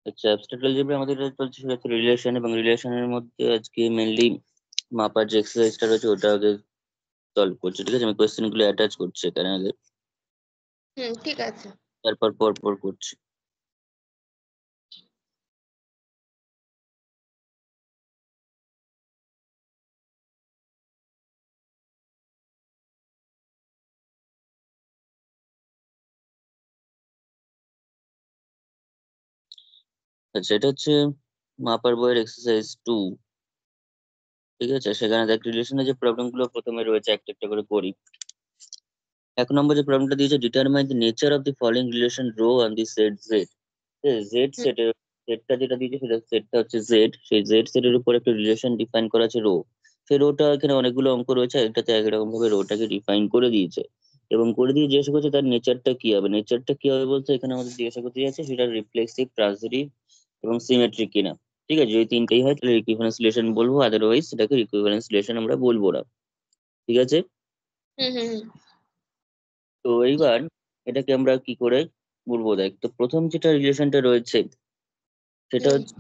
আচ্ছা, abstract algebra আমাদের যেটা চলছে সেটা হচ্ছে রিলেশন, এবং রিলেশনের মধ্যে আজকে মেইনলি মাপার যে এক্সারসাইজটা রয়েছে ওটা আগে সলভ করছি, ঠিক আছে? আমি কোয়েশ্চেন গুলো অ্যাটাচ করছি এখানে আগে, ঠিক আছে। তারপর পর পর করছি। আচ্ছা, এটা হচ্ছে মাপার বইয়ের এক্সারসাইজ 2, ঠিক আছে? সেখানে দেখ রিলেশনের যে প্রবলেম গুলো প্রথমে রয়েছে একটা একটা করে করি। 1 নম্বর যে প্রবলেমটা দিয়েছে, determine the nature of the following relation rho on the set Z. Z hmm, সেটের সেটটা যেটা দিয়েছে সেটা সেটটা হচ্ছে জেড, সেই জেড সেটের উপর একটা রিলেশন ডিফাইন করা আছে রো। সেই রোটা এখানে অনেকগুলো অঙ্ক রয়েছে, একটাতে একরকম ভাবে রোটাকে ডিফাইন করে দিয়েছে, এবং করে দিয়ে জিজ্ঞাসা করছে তার নেচারটা কি হবে। নেচারটা কি হবে বলতে এখানে আমাদের জিজ্ঞাসা করতে যাচ্ছে সেটা রিফ্লেক্সিভ, ট্রান্সিটিভ এবং সিমেট্রিক কিনা। ঠিক আছে, যদি তিনটেই হয় তাহলে ইকুইভ্যালেন্স রিলেশন বলবো, আদারওয়াইজ সেটাকে ইকুইভ্যালেন্স রিলেশন আমরা বলবো না, ঠিক আছে? হুম, হুম, হুম, তো এইবার এটাকে আমরা কি করে বলবো, দেখ তো প্রথম যেটা রিলেশনটা রয়েছে সেটা হুম, হচ্ছে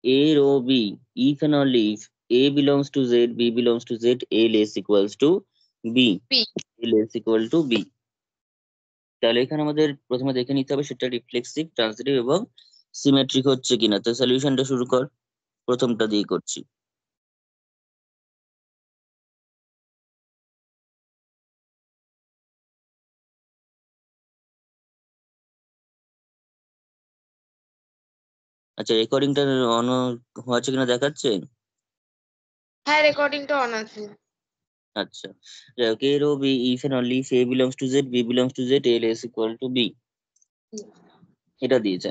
A rho B, if and only if A belongs to Z, B belongs to Z, A less equals to B, P. A less equal to B। তাহলে এখানে আমাদের প্রথমে দেখে নিতে হবে সেটা রিফ্লেক্সিভ, ট্রান্সিটিভ এবং সিমেট্রিক হচ্ছে কিনা। তো সলিউশনটা শুরু কর, প্রথমটা দিয়ে করছি। আচ্ছা, রেকর্ডিংটা অন হচ্ছে কিনা দেখাচ্ছে? হ্যাঁ, রেকর্ডিংটা অন আছে। আচ্ছা, যাই হোক, A rho B, if and only if A belongs to Z, B belongs to Z, A less equal to B, হুম, এটা দিয়েছে।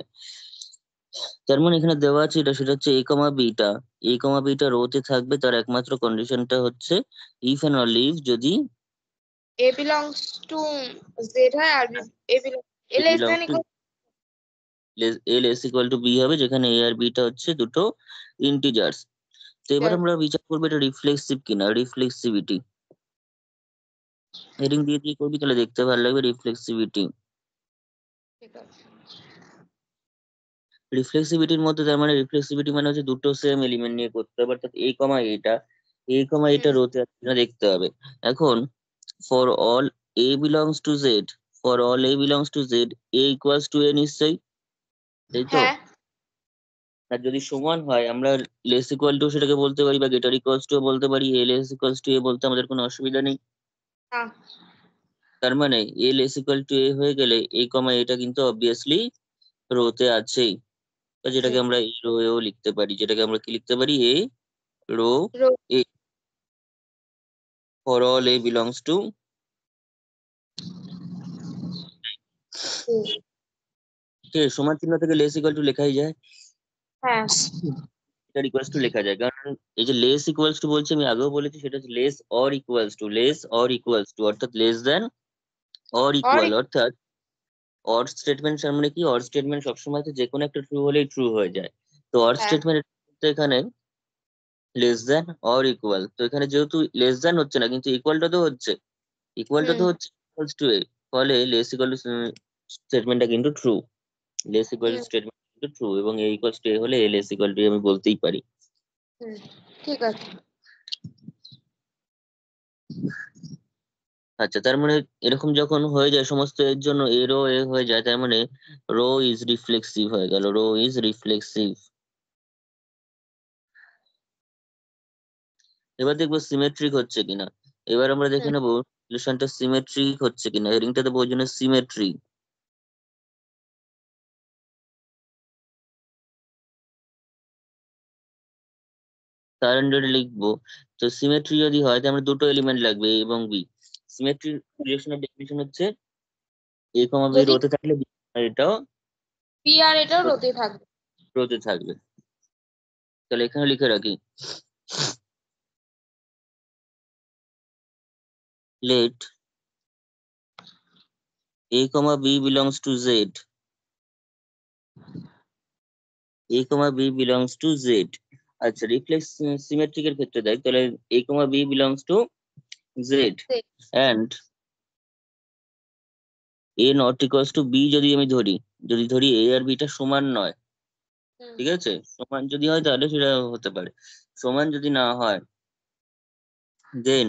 তার মানে এখানে দেওয়া আছে এটা, সেটা হচ্ছে এ কমা বিটা রোতে থাকবে, তার একমাত্র কন্ডিশনটা হচ্ছে ইফ এন্ড অনলি ইফ যদি এ বিলংস টু জেড হয়, আর a belong a a less belongs than to equal. A less equal to b হবে, যেখানে এ আর বিটা হচ্ছে দুটো ইন্টিজার্স। তো এবার আমরা বিচার করবো এটা রিফ্লেক্সিভ কিনা, রিফ্লেক্সিভিটি হেডিং দিয়ে দিয়ে করবি তাহলে দেখতে ভালো লাগবে। রিফ্লেক্সিভিটি, ঠিক আছে। রিফ্লেক্সিভিটির মধ্যে তার মানে রিফ্লেক্সিভিটি মানে হচ্ছে দুটো সেম এলিমেন্ট নিয়ে করতে হবে, অর্থাৎ এ কমা এটা হুম, রোতে আছে কিনা দেখতে হবে। এখন for all a belongs to Z, for all a belongs to Z, a equals to a নিশ্চয়ই, তাই তো? হ্যাঁ, আর যদি সমান হয় আমরা লেস ইকুয়াল টু সেটাকে বলতে পারি, বা গ্রেটার ইকুয়ালস টু বলতে পারি, এ লেস ইকুয়ালস টু এ বলতে আমাদের কোনো অসুবিধা নেই। না, তার মানে এ লেস ইকুয়াল টু এ হয়ে গেলে এই কমা এটা কিন্তু অবভিয়াসলি রোতে আছেই, বা যেটাকে হুম, আমরা এ রো এও লিখতে পারি, যেটাকে আমরা কি লিখতে পারি, a rho rho, a, for all a belongs to. Hmm, ঠিক আছে, সমান চিহ্ন থেকে লেস ইকুয়াল টু লেখাই যায়, হ্যাঁ, এটা ইকুয়ালস টু লেখা যায়, কারণ এই যে লেস ইকুয়ালস টু বলছি আমি আগেও বলেছি সেটা হচ্ছে less or equals to, less or equals to অর্থাৎ লেস দেন অর আর ইকুয়াল, অর্থাৎ অর স্টেটমেন্ট মানে কি, অর স্টেটমেন্ট সবসময় তো যে কোনো একটা ট্রু হলেই ট্রু হয়ে যায়। তো অর হ্যাঁ, স্টেটমেন্ট এখানে লেস দেন অর ইকুয়াল, তো এখানে যেহেতু লেস দেন হচ্ছে না কিন্তু ইকুয়ালটা তো হচ্ছে, ইকুয়ালটা হুম, তো হচ্ছে ইকুয়ালস টু এ, ফলে লেস ইকুয়াল টু স্টেটমেন্টটা কিন্তু ট্রু, লেস ইকুয়াল হুম, স্টেটমেন্ট কিন্তু ট্রু, এবং এ ইকুয়ালস টু এ হলে এ লেস ইকুয়াল টু আমি বলতেই পারি। হুম, ঠিক আছে। আচ্ছা, তার মানে এরকম যখন হয়ে যায় সমস্ত এর জন্য এ রো এ হয়ে যায়, তার মানে রো ইজ রিফ্লেক্সিভ হয়ে গেল, রো ইজ রিফ্লেক্সিভ। এবার দেখবো সিমেট্রিক হচ্ছে কিনা। এবার আমরা দেখে হুম, নেবো রিলেশনটা সিমেট্রিক হচ্ছে কিনা, হেডিংটা দেবো ওই জন্য সিমেট্রি। তার আন্ডারে লিখবো, তো সিমেট্রি যদি হয় তাহলে আমরা দুটো এলিমেন্ট লাগবে এ এবং বি। সিমেট্রি রিলেশনের ডেফিনিশন হচ্ছে এ কমা বি যদি রোতে থাকলে বি আর এটাও পি আর এটাও রোতে থাকবে। রোতে থাকবে। তাহলে এখানে লিখে রাখি, let a comma b belongs to Z, a comma b belongs to Z. আচ্ছা, রিফ্লেক্স সিমেট্রিকের ক্ষেত্রে দেখ তাহলে a comma b belongs to Z, and a not equals to b যদি আমি ধরি, যদি ধরি এ আর বিটা সমান নয়, ঠিক আছে, সমান যদি হয় তাহলে সেটা হতে পারে, সমান যদি না হয় দেন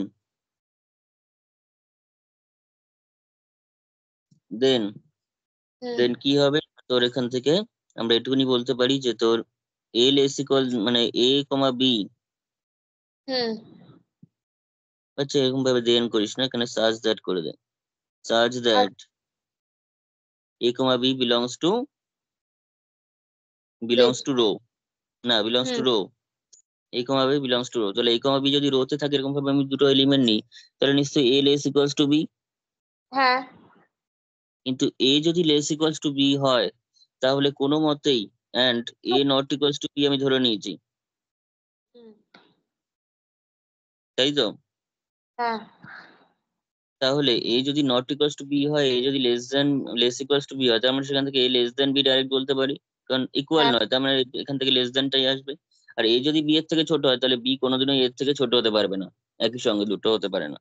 দেন দেন কি হবে, তোর এখান থেকে আমরা এটুকুনি বলতে পারি যে তোর এল এস ইকুয়াল মানে এ কমা বি, আচ্ছা এরকম ভাবে দেন করিস না, এখানে সার্চ দ্যাট করে দে, সার্চ that a comma b belongs to rho, না belongs to rho, a comma b belongs to rho, তাহলে এ কমা বি যদি রোতে থাকে এরকম ভাবে আমি দুটো এলিমেন্ট নিই, তাহলে নিশ্চয়ই এ লেস ইকুয়ালস টু বি, হ্যাঁ কিন্তু এ যদি লেস ইকুয়ালস টু বি হয় তাহলে কোনো মতেই and a not equals to b আমি ধরে নিয়েছি, তাই তো, হ্যাঁ তাহলে এ যদি নট ইকুয়ালস টু বি হয়, এ যদি লেস ইকুয়ালস টু বি হয়, তার মানে সেখান থেকে এ লেস দেন বি ডাইরেক্ট বলতে পারি, কারণ ইকুয়াল হ্যাঁ নয়, তার মানে এখান থেকে লেস দেনটাই আসবে। আর এ যদি বি এর থেকে ছোট হয় তাহলে বি কোনোদিনও এর থেকে ছোট হতে পারবে না, একই সঙ্গে দুটো হতে পারে না,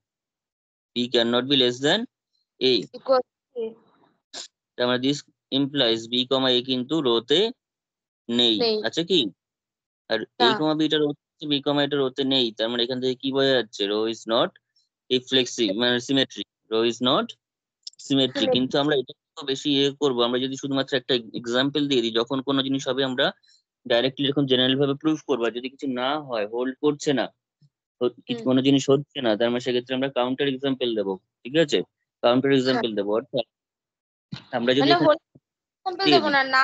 b can not be less than a, equal তার মানে this implies b comma a কিন্তু রোতে নেই, নেই আছে কি, আর না এ কমা বি এটা রোতে, বি কমা এটা রোতে নেই, তার মানে এখান থেকে কি বোঝা যাচ্ছে, রো ইজ নট রিফ্লেক্সিভ মানে symmetric, rho is not symmetry. Symmetry কিন্তু আমরা এটা তো বেশি ইয়ে করবো, আমরা যদি শুধুমাত্র একটা এক্সাম্পল দিয়ে দিই, যখন কোনো জিনিস হবে আমরা ডাইরেক্টলি যখন জেনারেল ভাবে প্রুফ করবো, আর যদি কিছু না হয়, হোল্ড করছে না, কিছু কোনো জিনিস হচ্ছে না, তার মানে সেক্ষেত্রে আমরা কাউন্টার এক্সাম্পল দেবো, ঠিক আছে, কাউন্টার হ্যাঁ এক্সাম্পল দেবো, অর্থাৎ আমরা যদি মানে এখানে হোল এক্সাম্পল দিয়ে দেবো দিই, না, না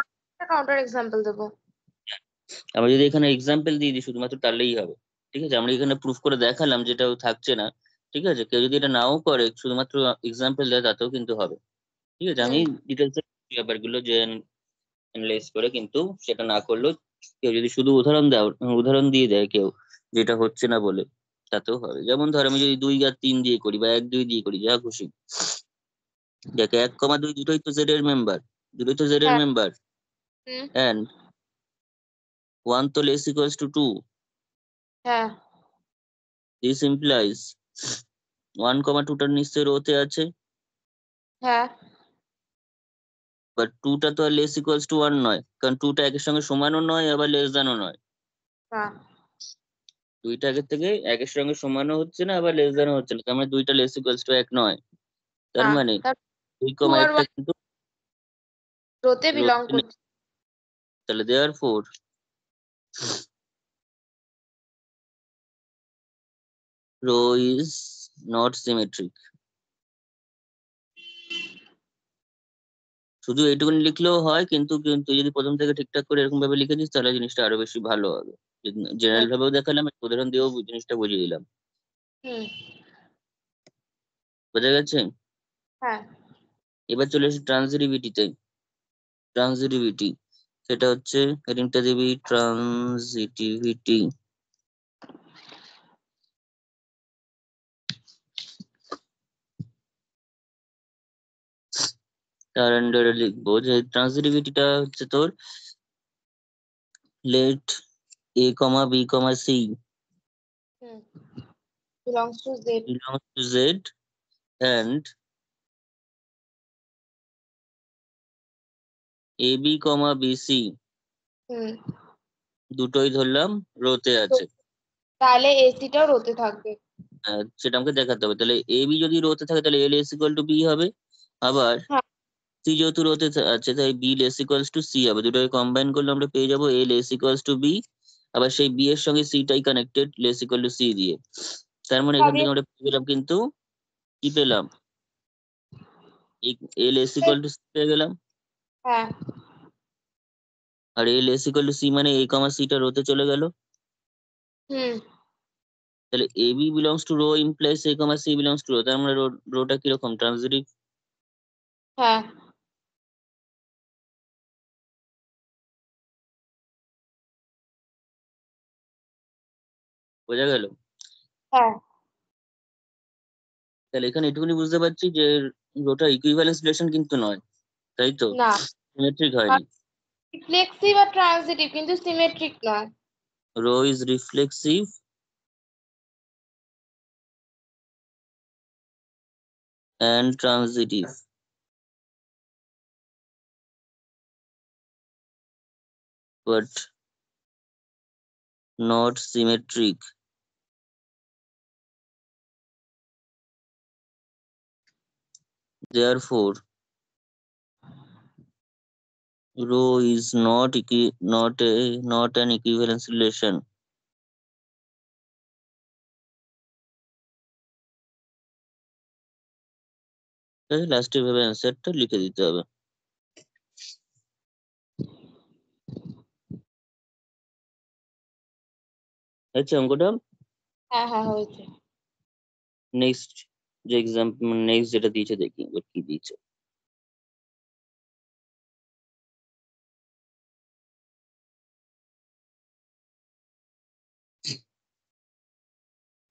কাউন্টার এক্সাম্পল দেবো। আমরা যদি এখানে এক্সাম্পল দিয়ে দিই শুধুমাত্র তাহলেই হবে, ঠিক আছে, আমরা এখানে প্রুফ করে দেখালাম যেটাও থাকছে না, ঠিক আছে, কেউ যদি এটা নাও করে শুধুমাত্র এক্সাম্পল দেয় তাতেও কিন্তু হবে, ঠিক আছে, আমি হুম ডিটেলস ব্যাপারগুলো যে অ্যানালাইজ করে, কিন্তু সেটা না করলেও কেউ যদি শুধু উদাহরণ দেয়, উদাহরণ দিয়ে দেয় কেউ যেটা হচ্ছে না বলে, তাতেও হবে। যেমন ধর আমি যদি 2 আর 3 দিয়ে করি বা 1 2 দিয়ে করি, যা খুশি, দেখ 1 কমা 2 দুটোই তো জেড এর মেম্বার, দুটোই তো জেড এর হ্যাঁ মেম্বার, হুম এন্ড 1 তো লেস ইকুয়ালস টু 2, হ্যাঁ দিস ইমপ্লাইজ 1 কমা 2টা নিশ্চয়ই রোতে আছে, হ্যাঁ বাট 2টা তো আর লেস ইকুয়ালস টু 1 নয়, কারণ 2টা একের সঙ্গে সমানও নয় আবার লেস দেনও নয়, না দুইটা আগের থেকে একের সঙ্গে সমানও হচ্ছে না আবার লেস দেনও হচ্ছে না, তার মানে দুইটা লেস ইকুয়ালস টু 1 নয়, তার না মানে তার 2 টু কমা আর একটা ওয়ান কিন্তু রোতে বিলং রোতে নেই, করছে। তাহলে therefore rho is not symmetric. শুধু এইটুকুনি লিখলেও হয়, কিন্তু কিন্তু যদি প্রথম থেকে ঠিকঠাক করে এরকম ভাবে লিখে দিস তাহলে জিনিসটা আরো বেশি ভালো হবে, জেনারেল হুম ভাবেও দেখালাম, একটা উদাহরণ দিয়েও জিনিসটা বুঝিয়ে দিলাম, হুম বোঝা গেছে। হ্যাঁ এবার চলে এসে ট্রানজিটিভিটিতে, ট্রানজিটিভিটি সেটা হচ্ছে হেডিংটা দিবি ট্রানজিটিভিটি, তার আন্ডারে লিখবো যে ট্রানজিটিভিটিটা হচ্ছে তোর let a comma b comma c hmm belongs to Z. belongs to z and a b comma b c hmm দুটোই ধরলাম রোতে তো আছে, তাহলে এসিটাও রোতে থাকবে। সেটা আমাকে দেখাতে হবে, তাহলে এ বি যদি রোতে থাকে তাহলে l s equal to b হবে, আবার হ্যাঁ সি যেহেতু রোতে আছে তাই b less equals to c হবে, দুটোকে কম্বাইন করলে আমরা পেয়ে যাবো a less equals to b, আবার সেই বি এর সঙ্গে সি টাই connected less equal to c দিয়ে, তার মানে এখান তবে থেকে আমরা পেয়ে গেলাম কিন্তু কি পেলাম, a less equal to c পেয়ে গেলাম, হ্যাঁ আর a less equal to c মানে এ কমা সিটা রোতে চলে গেল, হুম তাহলে a b belongs to rho implies a comma c belongs to rho, তার মানে রোটা কিরকম ট্রানজিটিভ, হ্যাঁ বোঝা গেল। হ্যাঁ তাহলে এখানে এটুকুনি বুঝতে পারছি যে রোটা ইকুইভ্যালেন্স রিলেশন কিন্তু নয়, তাই তো, না সিমেট্রিক হয়নি, রিফ্লেক্সিভ আর ট্রানজিটিভ কিন্তু সিমেট্রিক নয়। Rho is reflexive and transitive, but not symmetric. Therefore, rho is not an equivalence relation. লাস্টে ভাবে অ্যান্সারটা লিখে দিতে হবে। আচ্ছা, অঙ্কটা হ্যাঁ হ্যাঁ হয়েছে। নেক্সট যে নেক্সট যেটা দিয়েছে দেখি এবার কি দিয়েছে।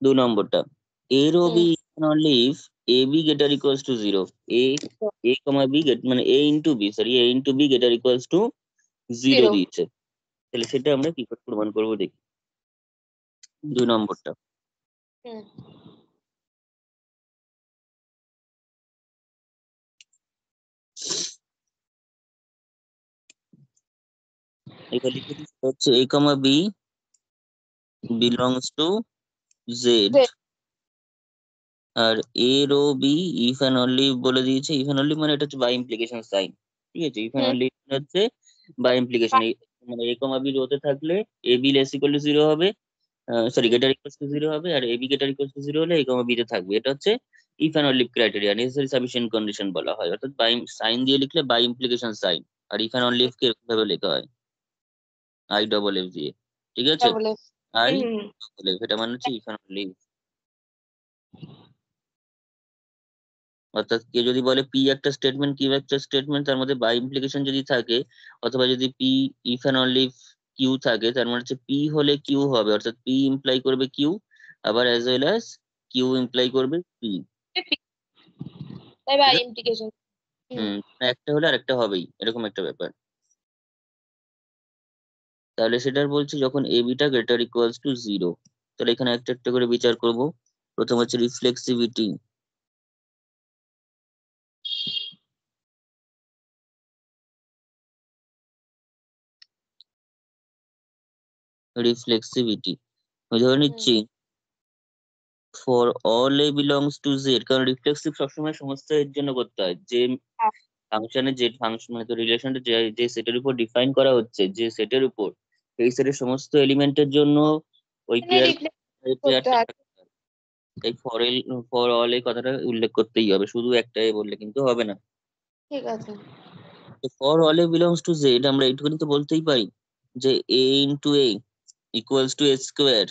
দু নম্বরটা, a rho b only if ab greater equals to 0, a comma b get মানে a into b, sorry a into b greater equals to 0 zero. দিয়েছে। তাহলে সেটা আমরা কি করে প্রমাণ করবো দেখি। 2 নম্বরটা, হুম এবার লিখে দিচ্ছি হচ্ছে a comma b belongs to z, Z। আর a rho b if and only বলে দিয়েছে। if and only মানে এটা হচ্ছে বাই ইমপ্লিকেশন সাইন, ঠিক আছে। if and হুম only হচ্ছে বাই ইমপ্লিকেশন, মানে a comma b রোতে থাকলে a b less equal to 0 হবে, sorry hmm greater equal to 0 হবে, আর a b greater equal to 0 হলে a comma b তে থাকবে। এটা হচ্ছে if and only criteria, necessary sufficient condition বলা হয়। অর্থাৎ বাই সাইন দিয়ে লিখলে বাই ইমপ্লিকেশন সাইন, আর if and only if কে এরকম ভাবে লেখা হয় আই ডবল এফ দিয়ে, ঠিক আছে। Double F. I hmm hmm double F, এটা মানে হচ্ছে if and only। অর্থাৎ কেউ যদি বলে পি একটা স্টেটমেন্ট, কিউ একটা স্টেটমেন্ট, তার মধ্যে বাই ইমপ্লিকেশন যদি থাকে, অথবা যদি p if and only q থাকে, তার মানে হচ্ছে পি হলে কিউ হবে, অর্থাৎ পি ইমপ্লাই করবে কিউ, আবার as well as q imply করবে পি, তাই ঠিক বাই আছে। ইমপ্লিকেশন। হুম একটা হলে আরেকটা হবেই, এরকম একটা ব্যাপার। তাহলে সেটার বলছি যখন এ বিটা গ্রেটার ইকুয়ালস টু 0, তাহলে এখানে একটা একটা করে বিচার করব। প্রথম হচ্ছে রিফ্লেক্সিভিটি, রিফ্লেক্সিভিটি আমি ধরে হুম নিচ্ছি for all a belongs to Z, কারণ রিফ্লেক্সিভ সবসময় সমস্ত এর জন্য করতে হয়। যে হ্যাঁ। ফাংশনে যে ফাংশন মানে রিলেশনটা যে যে সেটের উপর ডিফাইন করা হচ্ছে, যে সেটের উপর, সেই সেটের সমস্ত এলিমেন্টের জন্য ওই এখানে পেয়ার রিফ্লেক্ট করতে পেয়ারটা হয়। থাকতে হয়। তাই ফর অল এই কথাটা উল্লেখ করতেই হবে, শুধু একটাই বললে কিন্তু হবে না। ঠিক আছে। তো for all a belongs to Z আমরা এইটুকুনি তো বলতেই পারি যে a into a equals to a square,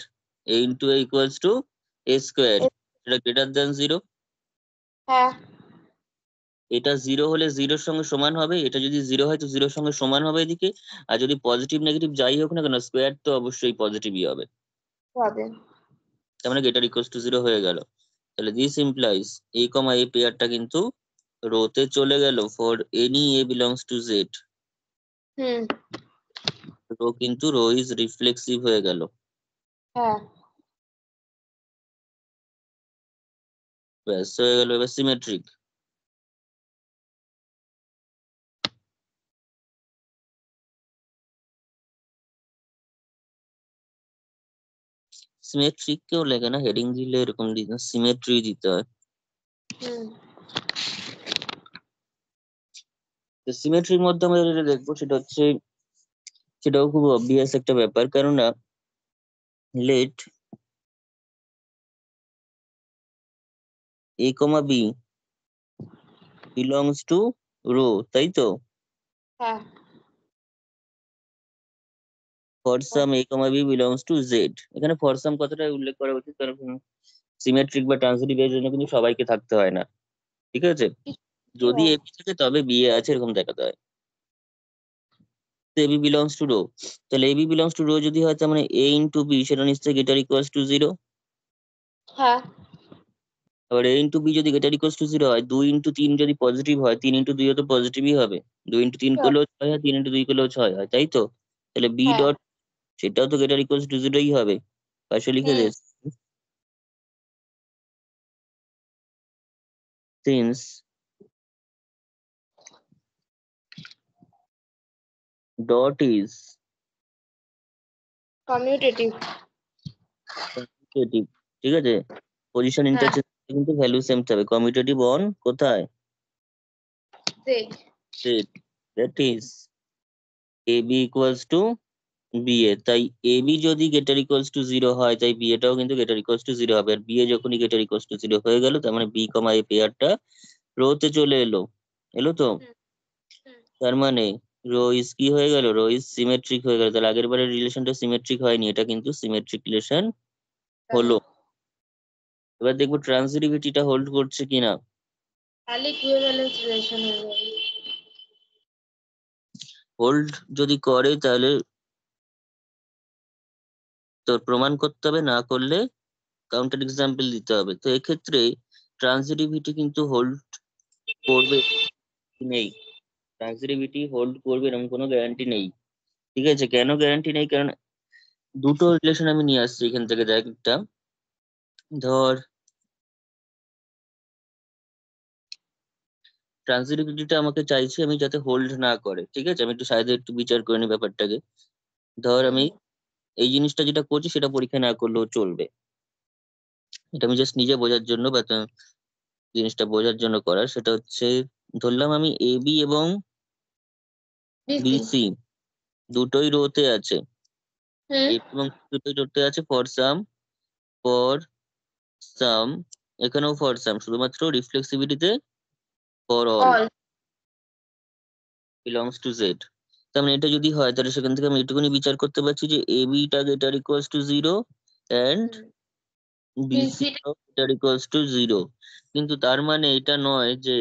a into a equals to a square, এটা গ্রেটার দ্যান 0। হ্যাঁ এটা 0 হলে 0-র সঙ্গে সমান হবে, এটা যদি 0 হয় তো 0-র সঙ্গে সমান হবে এদিকে। আর যদি পজিটিভ নেগেটিভ যাই হোক না কেন, স্কোয়ার তো অবশ্যই পজিটিভই হবে, হবে। তার মানে গ্রেটার ইকুয়ালস টু 0 হয়ে গেল। তাহলে দিস ইমপ্লাইজ এ কমা এ পেয়ারটা কিন্তু রোতে চলে গেল for any a belongs to z. Hmm rho is reflexive হয়ে গেল। হ্যাঁ ব্যাস হয়ে গেল। এবার সিমেট্রিক, সিমেট্রিক কেউ লেখে না, হেডিং দিলে এরকম দিতে সিমেট্রি দিতে হয়। হুম তো সিমেট্রির মধ্যে আমরা যেটা দেখবো সেটা হচ্ছে, সেটাও খুব অবভিয়াস একটা ব্যাপার, কেননা let a comma b belongs to rho, তাই তো। হ্যাঁ for some a comma b belongs to z, এখানে ফর সাম কথাটা উল্লেখ করা উচিত, কারণ সিমেট্রিক বা ট্রান্সিটিভ এর জন্য কিন্তু সবাইকে থাকতে হয় না, ঠিক আছে। যদি হ্যাঁ এ বি থাকে তবে বি এ আছে, এরকম দেখাতে হয়। এ বি বিলংস টু রো, তাহলে a b belongs to rho যদি হয়, তার মানে এ ইন্টু বি সেটা নিশ্চয়ই গ্রেটার ইকুয়ালস টু 0। হ্যাঁ আবার এ ইন্টু বি যদি গ্রেটার ইকুয়ালস টু 0 হয়, 2 ইন্টু 3 যদি পজিটিভ হয়, 3 ইন্টু 2 তো পজিটিভই হবে। 2 ইন্টু 3 করলেও 6 হয়, 3 ইন্টু 2 করলেও 6 হয়, তাই তো। তাহলে বি হ্যাঁ ডট সেটাও তো গ্রেটার ইকুয়ালস টু 0ই হবে। পাশে লিখে হুম দে, since dot is commutative. Commutative, ঠিক আছে, পজিশন হ্যাঁ, ইন্টারচেঞ্জ কিন্তু ভ্যালু সেম থাকবে। কমিউটেটিভ অন কোথায়? Set. Set, that is ab equals to ba। তাই ab যদি গেটার ইকুয়ালস টু 0 হয়, তাই ba টাও কিন্তু গেটার ইকুয়ালস টু 0 হবে। আর ba যখনই গেটার ইকুয়ালস টু 0 হয়ে গেল, তার মানে b কমা a পেয়ারটা রোতে চলে এলো। এলো তো? হুম, হুম। তার মানে রো ইজ কি হয়ে গেল? রো ইজ সিমেট্রিক হয়ে গেল। তাহলে আগের বারের রিলেশনটা সিমেট্রিক হয়নি, এটা কিন্তু সিমেট্রিক রিলেশন হলো। এবার দেখবো ট্রান্সিটিভিটিটা হোল্ড করছে কিনা। তাহলে ইকুইভ্যালেন্স রিলেশন হয়ে যাবে। হোল্ড যদি করে তাহলে তোর প্রমাণ করতে হবে, না করলে কাউন্টার এক্সাম্পল দিতে হবে। তো এক্ষেত্রে ট্রান্সিটিভিটি কিন্তু হোল্ড করবে নেই, ট্রান্সিটিভিটি হোল্ড করবে এরকম কোনো গ্যারান্টি নেই। ঠিক আছে, কেন গ্যারান্টি নেই? কারণ দুটো রিলেশন আমি নিয়ে আসছি এখান থেকে। দেখ, একটা ধর ট্রান্সিটিভিটিটা আমাকে চাইছে আমি যাতে হোল্ড না করে। ঠিক আছে, আমি একটু সাইডে একটু বিচার করে নিই ব্যাপারটাকে। ধর আমি এই জিনিসটা যেটা করছি সেটা পরীক্ষা না করলেও চলবে। এটা আমি জাস্ট নিজে বোঝার জন্য বা জিনিসটা বোঝার জন্য করার। সেটা হচ্ছে, ধরলাম আমি এ বি এবং বিসি। বিসি দুটোই রোতে আছে। হুম। এ এবং দুটোই রোতে আছে ফর সাম, এখানেও ফর সাম, শুধুমাত্র রিফ্লেক্সিভিটিতে for all all. Belongs to Z. তার মানে এটা যদি হয়, তাহলে সেখান থেকে আমি এটুকুনি বিচার করতে পারছি যে এ বি টা greater equals to 0 and b c b c. টাও গেটার ইকুয়ালস টু 0। কিন্তু তার মানে এটা নয় যে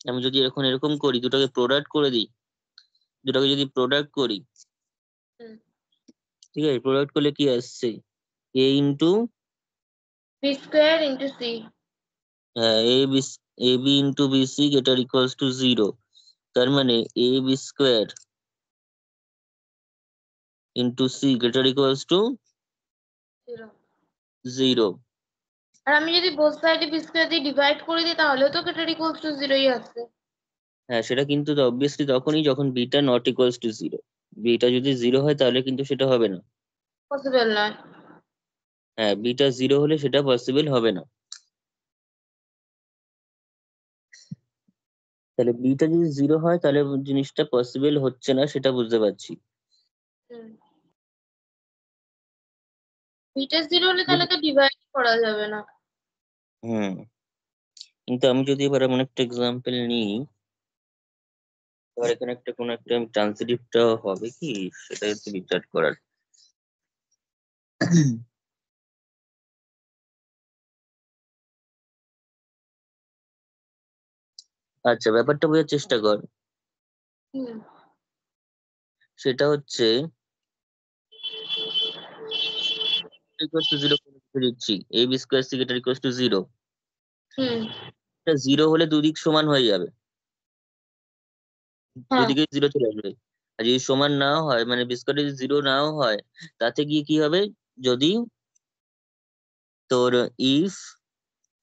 আমি যদি এখন এরকম করি, দুটোকে প্রোডাক্ট করে দিই, দুটোকে যদি প্রোডাক্ট করি, ঠিক আছে, প্রোডাক্ট করলে কি আসছে? A into b square into c. A b into b c greater equals to 0। তার মানে a b square into c greater equals to 0। আর আমি যদি বোথ সাইডে বি স্কোয়ার দিয়ে ডিভাইড করে দিই তাহলেও তো গেটার ইকুয়ালস টু 0ই আসছে। হ্যাঁ, সেটা কিন্তু অবভিয়াসলি তখনই যখন beta not equals to 0। Beta যদি 0 হয় তাহলে কিন্তু সেটা হবে না। পসিবল নয়। হ্যাঁ, বিটা 0 হলে সেটা পসিবল হবে না। তাহলে বিটা যদি 0 হয় তাহলে জিনিসটা পসিবল হচ্ছে না, সেটা বুঝতে পারছি। বিটা 0 হলে তাহলে তো ডিভাইড করা যাবে না। হুম, কিন্তু আমি যদি এবার এমন একটা এক্সাম্পল নিই, এবার এখানে একটা কোনো একটা ট্রান্সিটিভটা হবে কি, সেটা একটু বিচার করার। আচ্ছা, ব্যাপারটা বোঝার চেষ্টা কর। হুম। সেটা হচ্ছে ইকুয়াল টু 0 দিচ্ছি, a b square c greater equal to 0। হুম। এটা 0 হলে দুদিক সমান হয়ে যাবে, হ্যাঁ। দুদিকে 0 চলে আসবে। আর যদি সমান নাও হয়, মানে বি স্কোয়ার যদি 0 নাও হয়, তাতে গিয়ে কি হবে? যদি তোর ইফ,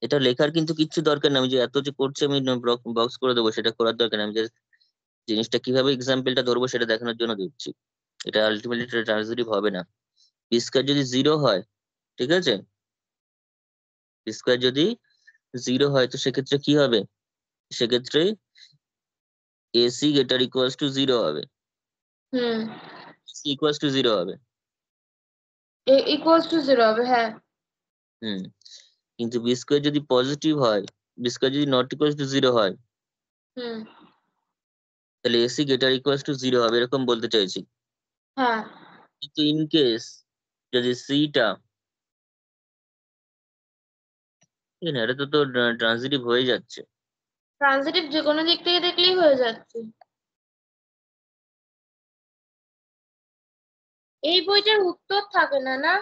এটা লেখার কিন্তু কিচ্ছু দরকার নেই, আমি যে এত যে করছি আমি বক্স করে দেবো, সেটা করার দরকার নেই। আমি জাস্ট জিনিসটা কিভাবে এক্সাম্পলটা ধরবো সেটা দেখানোর জন্য দিচ্ছি। এটা আলটিমেটলি ট্রান্সিটিভ হবে না। বি স্কোয়ার যদি 0 হয়, ঠিক আছে, বি স্কোয়ার যদি 0 হয়, তো সেক্ষেত্রে কি হবে? সেক্ষেত্রে এসি গেটার ইকুয়ালস টু 0 হবে, হুম। সি ইকুয়ালস টু 0 হবে। ইকুয়ালস টু 0 হবে, হ্যাঁ। হুম, কিন্তু বি স্কোয়ার যদি পজিটিভ হয়, বি স্কোয়ার যদি নট ইকুয়ালস টু 0 হয়, হুম। তাহলে এসি গেটার ইকুয়ালস টু 0 হবে, এরকম বলতে চাইছি। হ্যাঁ। কিন্তু ইন কেস যদি সিটা, এটা তো তোর ট্রান্সিটিভ হয়ে যাচ্ছে। ট্রান্সিটিভ যে কোনো দিক থেকে দেখলেই হয়ে যাচ্ছে। এই বইটার উত্তর থাকে না, না?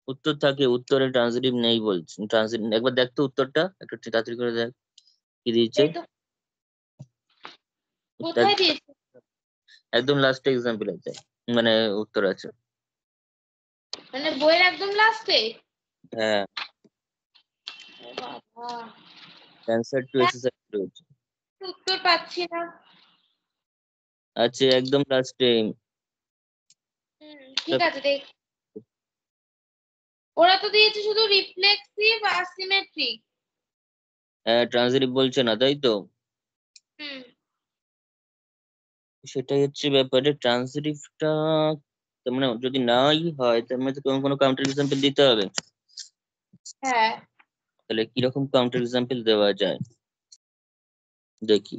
উত্তর থাকে, উত্তরে ট্রান্সিটিভ নেই বলছি। ট্রান্সিটিভ একবার দেখ তো উত্তরটা, একটু তাড়াতাড়ি করে দেখ কি দিয়েছে। এই তো কোথায় এক- দিয়েছে? একদম লাস্টে এক্সাম্পল আছে, মানে উত্তর আছে। মানে বইয়ের একদম লাস্টে? হ্যাঁ, বাবা, অ্যান্সার টু হ্যাঁ, এক্সারসাইজ রয়েছে, উত্তর পাচ্ছি না। আছে একদম লাস্টে। হুম। ঠিক আছে দেখ, ওরা তো দিয়েছে শুধু রিফ্লেক্সিভ আর সিমেট্রিক। ট্রানজিটিভ বলছে না, তাই তো? হুম। সেটাই হচ্ছে ব্যাপারে, ট্রানজিটিভটা মানে যদি নাই হয় তার মানে তো কোনো কাউন্টার এক্সাম্পল দিতে হবে। হ্যাঁ, তাহলে কিরকম কাউন্টার এক্সাম্পল দেওয়া যায় দেখি।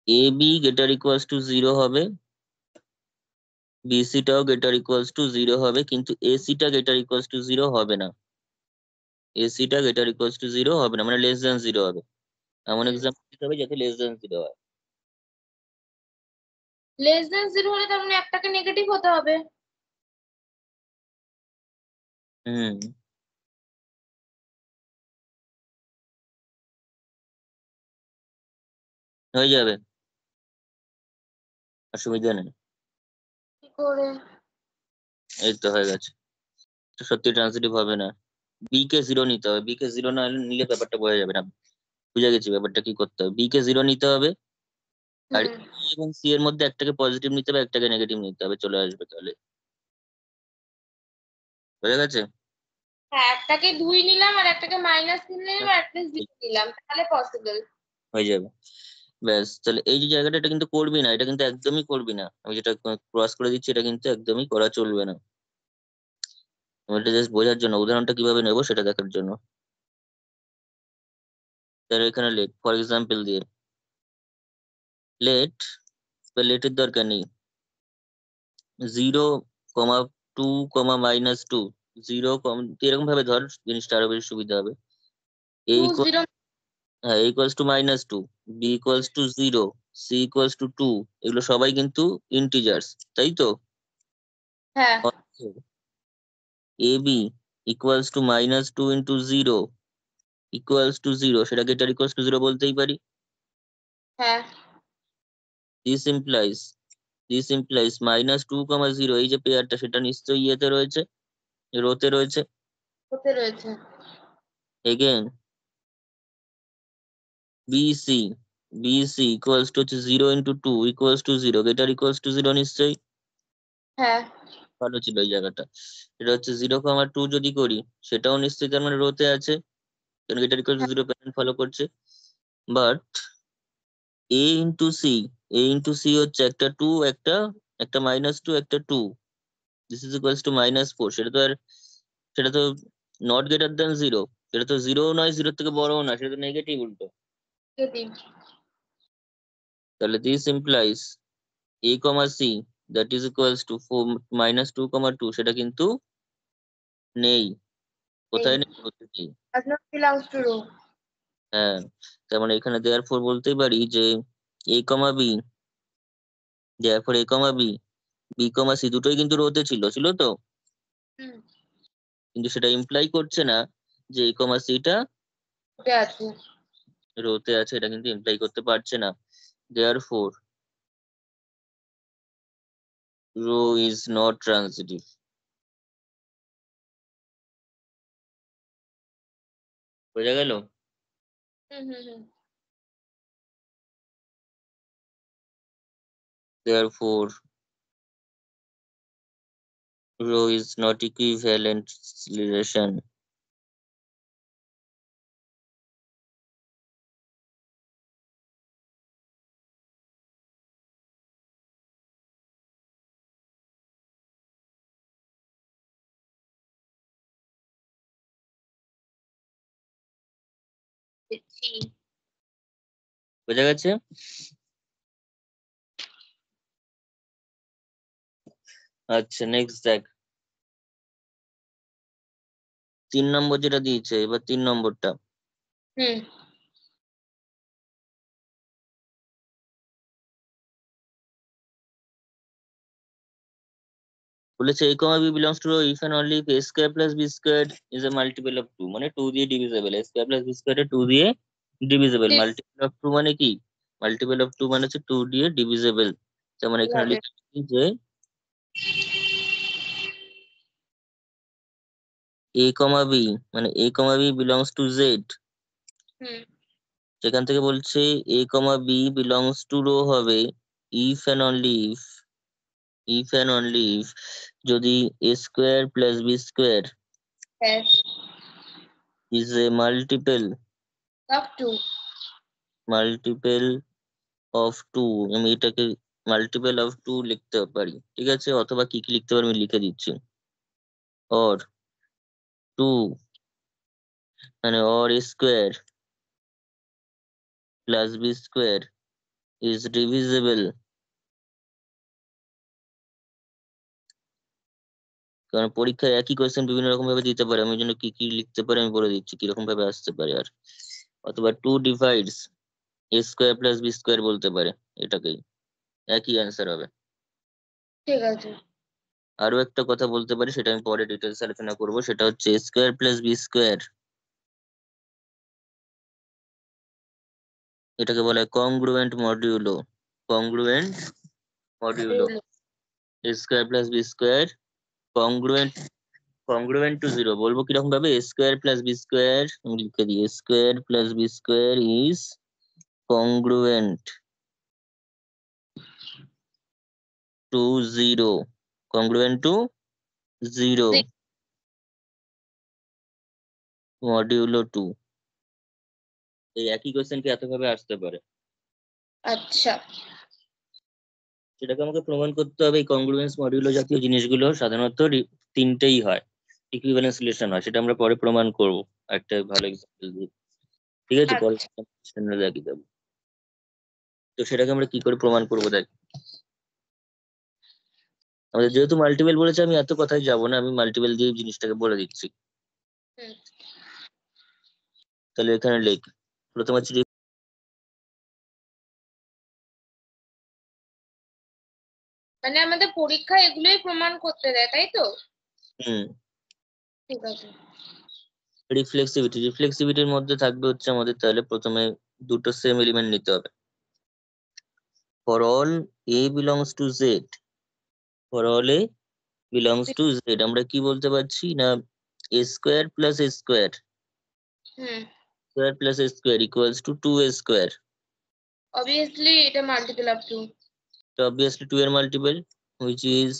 A B greater equals to 0 হবে, বিসিটাও গ্রেটার ইকুয়ালস টু 0 হবে, কিন্তু এসিটা গ্রেটার ইকুয়ালস টু 0 হবে না। এসিটা গ্রেটার ইকুয়ালস টু 0 হবে না, মানে লেস দ্যান 0 হবে। এমন এক্সাম্পল দিতে হবে যাতে লেস দ্যান 0 হয়। লেস দেন 0 হলে তার মানে একটাকে নেগেটিভ হতে হবে। হুম, হয়ে যাবে, অসুবিধা নেই। কি করে? এই তো হয়ে গেছে। তো সত্যি ট্রান্সিটিভ হবে না, বি কে 0 নিতে হবে। বি কে 0 না নিলে ব্যাপারটা বোঝা যাবে না। বুঝে গেছি ব্যাপারটা কি করতে হবে। বি কে 0 নিতে হবে, আর হুম। E এবং সি এর মধ্যে একটাকে পজিটিভ নিতে হবে, একটাকে নেগেটিভ নিতে হবে, চলে আসবে তাহলে। বুঝে গেছে? হ্যাঁ, একটাকে 2 নিলাম আর একটাকে -3 নিলাম আর একটা 0 নিলাম, তাহলে পসিবল। হয়ে যাবে। ব্যাস, তাহলে এই যে জায়গাটা, এটা কিন্তু করবি না, এটা কিন্তু একদমই করবি না। আমি যেটা ক্রস করে দিচ্ছি এটা কিন্তু একদমই করা চলবে না। আমি এটা জাস্ট বোঝার জন্য, উদাহরণটা কিভাবে নেবো সেটা দেখার জন্য। তাহলে এখানে লেট, ফর এক্সাম্পল দিয়ে লেট, বা লেটের দরকার নেই, 0, 2, -2, 0, এরকম ভাবে ধর, জিনিসটা আরো বেশি সুবিধা হবে। A 2 equal, 0। হ্যাঁ, equals to -2, b equals to 0, c equals to 2, এগুলো সবাই কিন্তু ইন্টিজার্স, তাই তো? হ্যাঁ। A b equals to -2 into 0 equals to 0, সেটা গেটার ইকুয়ালস টু 0 বলতেই পারি। হ্যাঁ। দিস ইমপ্লাইজ, -2, 0, এই যে পেয়ারটা সেটা নিশ্চয়ই ইয়েতে রয়েছে, রোতে রয়েছে। হতে রয়েছে। এগেন বিসি, ইকুয়ালস টু হচ্ছে 0 into 2 equals to 0, greater equals to 0 নিশ্চয়ই। হ্যাঁ। ভালো ছিল এই জায়গাটা। এটা হচ্ছে 0, 2 যদি করি, সেটাও নিশ্চয়ই তার মানে রোতে আছে, কারণ গেটার ইকুয়ালস টু হ্যাঁ। 0 প্যাটার্ন ফলো করছে। বাট এ ইন্টু সি, হচ্ছে একটা 2, একটা একটা -2, একটা 2, দিস ইজ ইকুয়ালস টু -4। সেটা তো নট গ্রেটার দ্যান 0, সেটা তো 0 নয়, 0 থেকে বড়ও না, সেটা তো নেগেটিভ উল্টো। নেগেটিভ। তাহলে this implies a comma see that is equals to -2, 2, সেটা কিন্তু নেই। এই কোথায় নেই? রোতে নেই। does not belongs to row। হ্যাঁ, তার মানে এখানে দেয়ারফর বলতেই পারি যে এ কমা বি, দেয়ারফর এ comma b, b comma C দুটোই কিন্তু রোতে ছিল, ছিল তো। হুম। কিন্তু সেটা ইমপ্লাই করছে না যে এ কমা সিটা ওটা আছে। রোতে আছে, এটা কিন্তু ইমপ্লাই করতে পারছে না। Therefore rho is not transitive. বোঝা গেল? হুম হুম হুম। Therefore rho is not equivalent relation. দেখছি। বোঝা গেছে? আচ্ছা, নেক্সট দেখ, 3 নম্বর যেটা দিয়েছে, এবার 3 নম্বরটা হুম। বলেছে a comma b belongs to row if and only if a square plus b squared is a multiple of 2, মানে 2 দিয়ে divisible, a square plus b squared 2 দিয়ে ডিভিজিবল। মাল্টিপল অফ 2 মানে কি? মাল্টিপল অফ 2 মানে হচ্ছে 2 দিয়ে ডিভিজিবল। যেমন এখানে হবে। লিখছি যে a comma b, মানে a comma b belongs to z হুম। সেখান থেকে বলছে a, b belongs to rho হবে if and only if যদি a square plus b square Yes. is a multiple Of 2. of 2, আমি এটাকে মাল্টিপল অফ 2 লিখতে পারি, ঠিক আছে? অথবা কি কি লিখতে পারি আমি লিখে দিচ্ছি। or 2 মানে or a square plus b square is divisible, কারণ পরীক্ষায় একই কোয়েশ্চেন বিভিন্ন রকম ভাবে দিতে পারে, আমি ওই জন্য কি কি লিখতে পারি আমি বলে দিচ্ছি কিরকম ভাবে আসতে পারে। আর অথবা 2 divides a square plus b square বলতে পারে, এটাকেই একই অ্যান্সার হবে। ঠিক আছে। আরো একটা কথা বলতে পারি, সেটা আমি পরে ডিটেলস আলোচনা করব, সেটা হচ্ছে a square plus b square, এটাকে বলা হয় congruent modulo. Congruent modulo a square plus b square congruent to zero. বলবো কিরকম ভাবে? a square plus b square আমি লিখে দিই, a square plus b square is congruent to 0, congruent to 0 modulo 2। এই একই কোয়েশ্চেন কি এতভাবে আসতে পারে? আচ্ছা। সেটাকে আমাকে প্রমাণ করতে হবে। এই কংগ্রুয়েন্স মডিউলো জাতীয় জিনিসগুলো সাধারণত তিনটেই হয়, ইকুইভ্যালেন্স রিলেশন হয়, সেটা আমরা পরে প্রমাণ করব একটা ভালো এক্সাম্পল দিয়ে, ঠিক আছে? পরে আচ্ছা। দেখিয়ে দেবো। তো সেটাকে আমরা কি করে প্রমাণ করবো দেখ। আমাদের যেহেতু মাল্টিপল বলেছে, আমি এত কথায় যাব না, আমি মাল্টিপল দিয়ে জিনিসটাকে বলে দিচ্ছি। হুম। তাহলে এখানে লেখ, প্রথম হচ্ছে মানে আমাদের পরীক্ষায় এগুলোই প্রমাণ করতে দেয়, তাই তো? হুম ঠিক আছে। রিফ্লেক্সিভিটির মধ্যে থাকবে হচ্ছে আমাদের, তাহলে প্রথমে দুটো সেম এলিমেন্ট নিতে হবে। For all a belongs to z, for all a belongs to z আমরা কি বলতে পারছি না, a square plus a square hmm. square plus a square equals to 2a square, obviously এটা মাল্টিপল অফ 2। তো obviously 2 এর multiple which is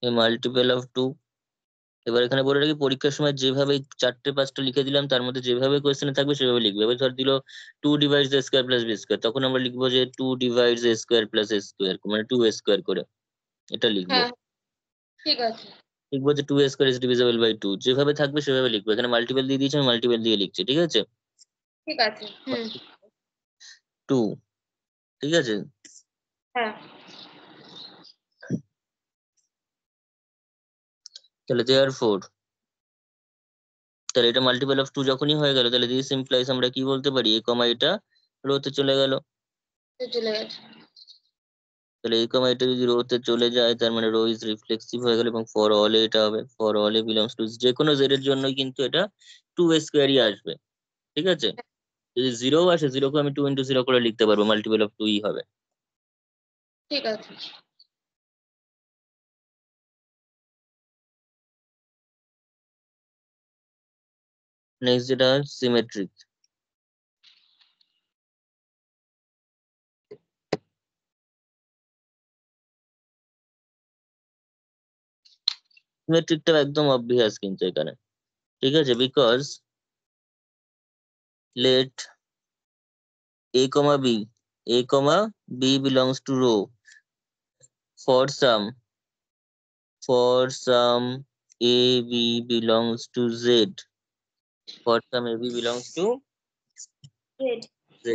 a multiple of 2। এবার এখানে বলে রাখি, পরীক্ষার সময় যেভাবে এই চারটে পাঁচটা লিখে দিলাম তার মধ্যে যেভাবে কোয়েশ্চেনে থাকবে সেভাবে লিখবে। এবার ধর দিল 2 divides a square plus b square, তখন আমরা লিখবো যে 2 divides a square plus a square, মানে 2a স্কয়ার করে এটা লিখবো। হ্যাঁ, ঠিক আছে। লিখবো যে 2a square is divisible by 2, যেভাবে থাকবে সেভাবে লিখবো। এখানে মাল্টিপল দিয়ে দিয়েছি, আমি মাল্টিপল দিয়ে লিখছি, ঠিক আছে? ঠিক আছে। হুম। 2, ঠিক আছে? হ্যাঁ। তাহলে therefore, তাহলে এটা মাল্টিপল অফ 2 যখনই হয়ে গেল, তাহলে দিস ইমপ্লাইজ আমরা কি বলতে পারি, এ কমা এটা রোতে চলে গেল। তো চলে গেছে। তাহলে এই কমা এটা যদি রোতে চলে যায় তার মানে রো ইজ রিফ্লেক্সিভ হয়ে গেল, এবং ফর অল এটা হবে for all a belongs two, যে কোনো জেড এর জন্যই কিন্তু এটা 2a স্কোয়ারই আসবে, ঠিক আছে? যদি জিরো আসে, জিরোকে আমি 2 ইন্টু 0 করে লিখতে পারবো, মাল্টিপল অফ 2 ই হবে। ঠিক আছে। নেক্সট যেটা সিমেট্রিক। সিমেট্রিকটা একদম অবভিয়াস কিন্তু এখানে, ঠিক আছে? Because let a comma b belongs to row for some a b belongs to z, for some a b belongs to Great. z।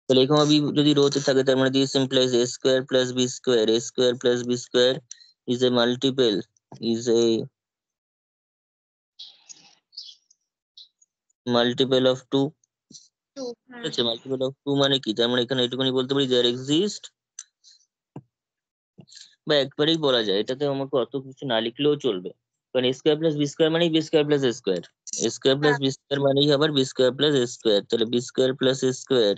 তাহলে a comma b যদি রোতে থাকে তার মানে this implies a square plus b square, a square plus b square is a multiple is a multiple of 2, Two. ঠিক আছে? Multiple of 2 মানে কি, তার মানে এখানে এটুকুনি বলতে পারি দেয়ার এক্সিস্ট, বা একবারেই বলা যায়, এটাতে আমাকে অত কিছু না লিখলেও চলবে, কারণ a square plus b square মানেই b square plus a square, a square plus হ্যাঁ। বি স্কোয়ার মানেই আবার b square plus a square, তাহলে b square plus a square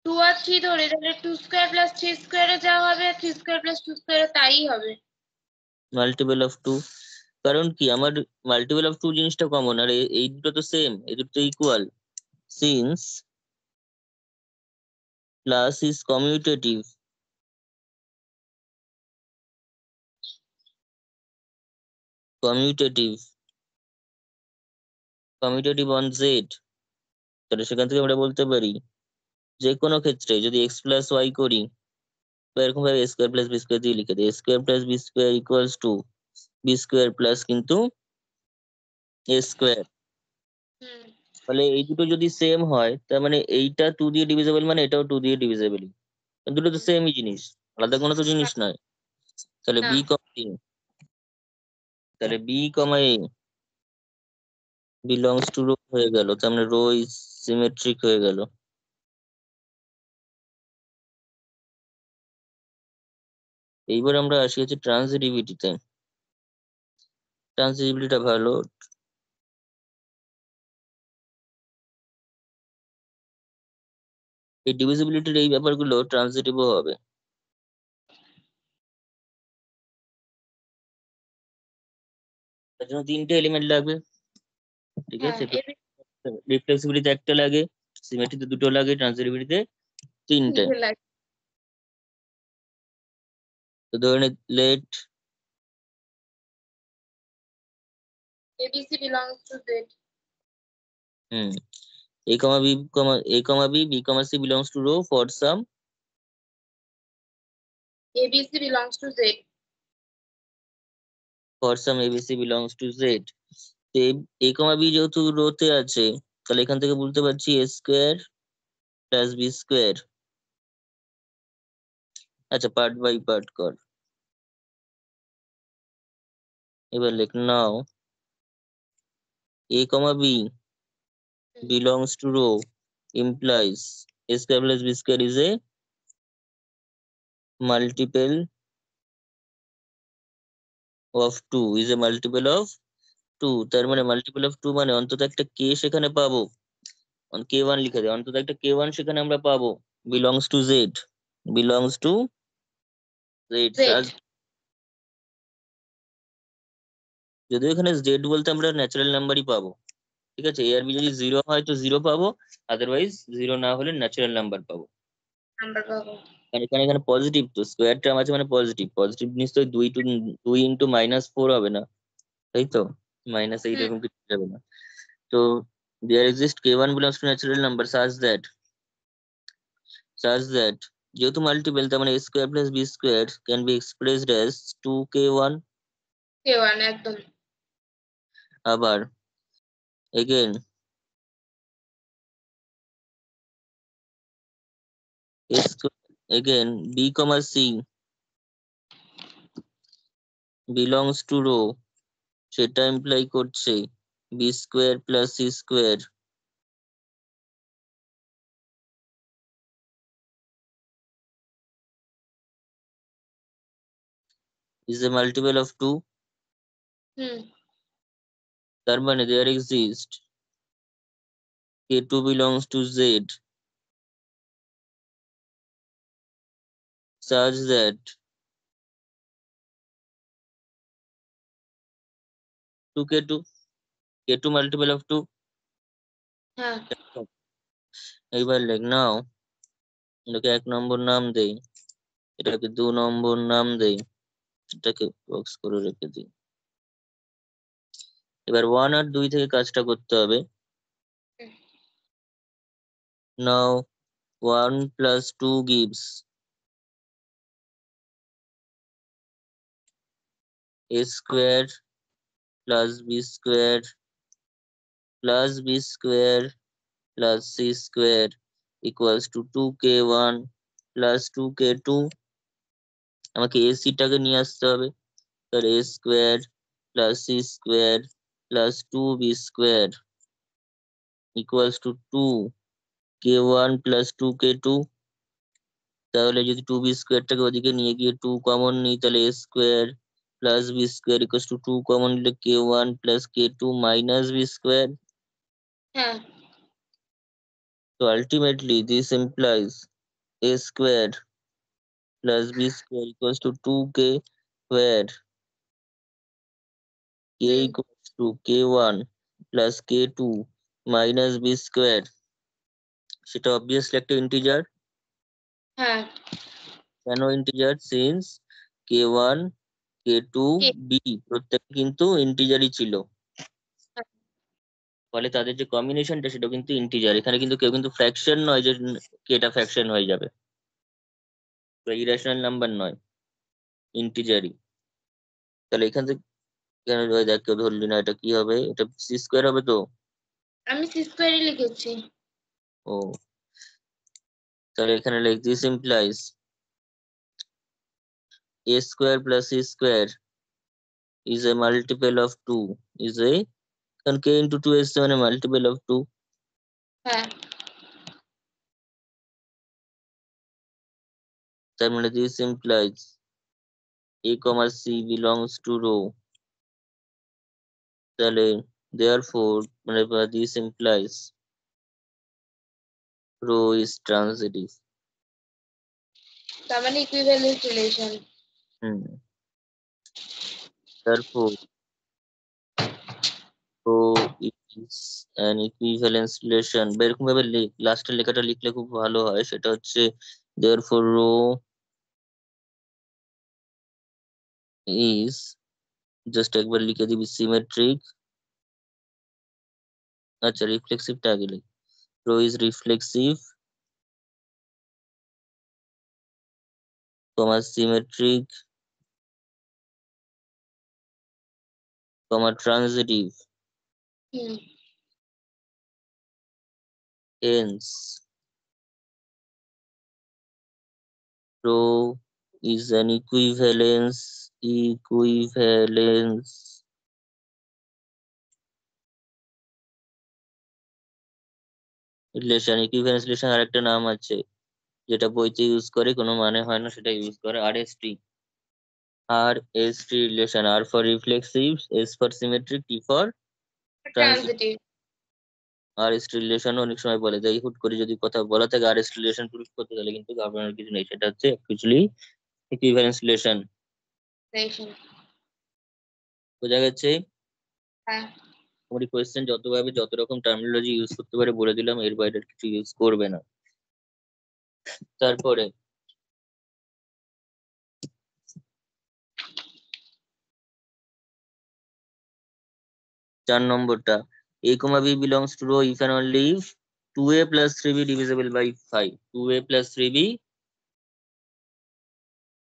2 আর 3 ধরে, তাহলে 2 স্কয়ার প্লাস 3 স্কয়ারে যা হবে 3 স্কয়ার প্লাস 2 স্কয়ারে তাই হবে। Multiple of 2। কারণ কি আমার মাল্টিপল অফ টু জিনিসটা কমন, আর এই দুটো তো সেম, এই দুটো তো equal. Since plus is commutative, commutative commutative on Z, তাহলে সেখান থেকে আমরা বলতে পারি যে কোনো ক্ষেত্রে যদি এক্স প্লাস ওয়াই করি, বা এরকম ভাবে a square plus b square দিয়ে লিখে দিই, a square plus b square equals to b square plus কিন্তু এ স্কোয়ার। হুম তাহলে এই দুটো যদি সেম হয়, তার মানে এইটা টু দিয়ে ডিভিজেবল, মানে এটাও টু দিয়ে ডিভিজেবল। দুটো তো সেমই জিনিস, আলাদা কোনো তো জিনিস নয়। তাহলে না বি কমা এ, তাহলে b comma a belongs to rho হয়ে গেল, তার মানে রো ইজ সিমেট্রিক হয়ে গেল। এইবার আমরা আসি হচ্ছে ট্রান্সিটিভিটিতে। ট্রান্সিটিভিটিটা ভালো, এই ডিভিজিবিলিটির এই ব্যাপারগুলো ট্রান্সিটিভও হবে। তার জন্য তিনটে এলিমেন্ট লাগবে, ঠিক হ্যাঁ আছে? রিফ্লেক্সিবিলিটিতে একটা লাগে, সিমেট্রিতে দুটো লাগে, ট্রান্সিটিভিটিতে তিনটে। তিনটে লাগে। তো ধরে let ABC belongs to Z. Hmm a comma b comma a comma b comma c belongs to row for some ABC belongs to Z. abc belongs to z। তো a comma b যেহেতু রোতে আছে, তাহলে এখান থেকে বলতে পারছি a square plus b square. আচ্ছা, পার্ট বাই পার্ট কর। এবার লেখ নাও a comma b belongs to row implies a square plus b square is a multiple of 2, is a multiple of 2। তার মানে মাল্টিপল অফ 2 মানে অন্তত একটা কে সেখানে পাবো, কে ওয়ান লিখে দেয়, অন্তত একটা কে ওয়ান সেখানে আমরা পাবো। Belongs to Z, belongs to Z সাজ। Z. যদিও এখানে জেড বলতে আমরা ন্যাচারাল নাম্বারই পাবো, ঠিক আছে? এ আর বি যদি জিরো হয় তো জিরো পাবো, আদারওয়াইজ জিরো না হলে ন্যাচারাল নাম্বার পাবো। নাম্বার পাবো। কারণ এখানে এখানে পজিটিভ, তো স্কোয়ার টার্ম আছে মানে পজিটিভ, পজিটিভ নিশ্চয়ই দুই ইন্টু -4 হবে না, তাই তো? -8 হুম এরকম কিছু যাবে না। তো there exist k one belongs to natural number such that যেহেতু মাল্টিপল, তার মানে a square plus b square can be expressed as 2k1। K1 একদম। আবার again a square, again b comma c belongs to row, সেটা imply করছে b square plus c square is a multiple of 2। Hmm তার মানে there exist k2 belongs to z such that 2k2, k2 multiple of 2। হ্যাঁ এইবার লেখ নাও, এটাকে 1 নম্বর নাম দেই, এটাকে 2 নম্বর নাম দেই, এটাকে বক্স করে রেখে দিই। এবার 1 আর 2 থেকে কাজটা করতে হবে। হুম, নাও 1 plus 2 gives a square plus b square plus b square plus c square equals to 2k1 plus 2k2। আমাকে ac টাকে নিয়ে আসতে হবে, তাহলে a square plus c square plus 2b square equals to 2k1 plus 2k2। তাহলে যদি 2b স্কোয়ারটাকে ওদিকে নিয়ে গিয়ে 2 কমন নিই, তাহলে a square plus b square equals to 2 common নিলে k1 plus k2 minus b square. হ্যাঁ তো ultimately this implies a square plus b square equals to 2k square k equals to k1 plus k2 minus b square, সেটা obviously একটা integer. হ্যাঁ কেন integer? Since k1 k2 b প্রত্যেক কিন্তু ইন্টিজারই ছিল, ফলে তাদের যে কম্বিনেশনটা সেটা কিন্তু ইন্টিজার। এখানে কিন্তু কেউ কিন্তু ফ্র্যাকশন নয় যে কেটা ফ্র্যাকশন হয়ে যাবে, ইরেশনাল নাম্বার নয়, ইন্টিজারই। তাহলে এখান থেকে কেন দেখ কেউ ধরলি না, এটা কি হবে? এটা সি স্কোয়ার হবে তো। আমি সি স্কোয়ারই লিখেছি। ও, তাহলে এখানে লিখ this implies a square plus c square is a multiple of 2 is a, কারণ k into 2 এসছে মানে মাল্টিপল অফ 2। হ্যাঁ তার মানে this implies a comma c belongs to row, তাহলে therefore মানে this implies row is transitive। তার মানে equivalence relation. Hmm, therefore row is an equivalence relation। বা এরকম ভাবে লাস্টের লেখাটা লিখলে খুব ভালো হয়, সেটা হচ্ছে therefore row is, জাস্ট একবার লিখে দিবি সিমেট্রিক। আচ্ছা, রিফ্লেক্সিভটা আগে লিখ। Rho is reflexive, comma symmetric, comma transitive. Hmm hence rho is an equivalence relation. Equivalence relation আরেকটা নাম আছে যেটা বইতে ইউজ করে, কোনো মানে হয় না, সেটা ইউজ করে RST. RST relation, R for reflexive, S for symmetric, T for transitive. Transitive. RST relation অনেক সময় বলে দেয়, হুট করে যদি কথা বলা থাকে আরএসটি রিলেশন প্রুফ করতে গেলে কিন্তু ঘাবড়ানোর কিছু নেই, সেটা হচ্ছে অ্যাকচুয়ালি ইকুইভ্যালেন্স রিলেশন। রিলেশন। বোঝা গেছে? হ্যাঁ তোমার কোয়েশ্চেন যতভাবে যত রকম টার্মিনোলজি ইউজ করতে পারে বলে দিলাম, এর বাইরে আর কিছু ইউজ করবে না। তারপরে 4 নম্বরটা, a comma b belongs to row if and only if 2a plus 3b divisible by 5, 2a plus 3b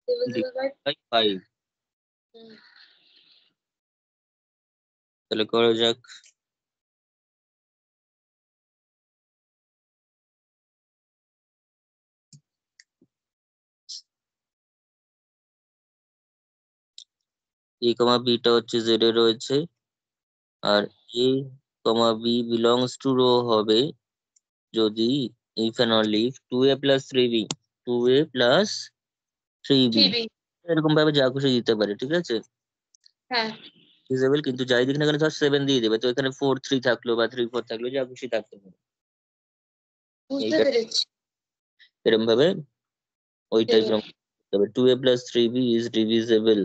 divisible by. divisible by 5। তাহলে করা যাক। a comma b টা হচ্ছে z এ রয়েছে, আর a comma b belongs to row হবে যদি if and only if 2a plus 3b, 2a plus 3b, three b. এরকম ভাবে যা খুশি দিতে পারে, ঠিক আছে, হ্যাঁ ডিজেবল। কিন্তু যাই দিক না কেন ধর 7 দিয়ে দেবে, তো এখানে 4 3 থাকলো বা 3 4 থাকলো, যা খুশি থাকতে পারে। বুঝতে এইটা পেরেছি। এরকম ভাবে ওই দেবে। টাইপের, তবে 2a plus 3b is divisible।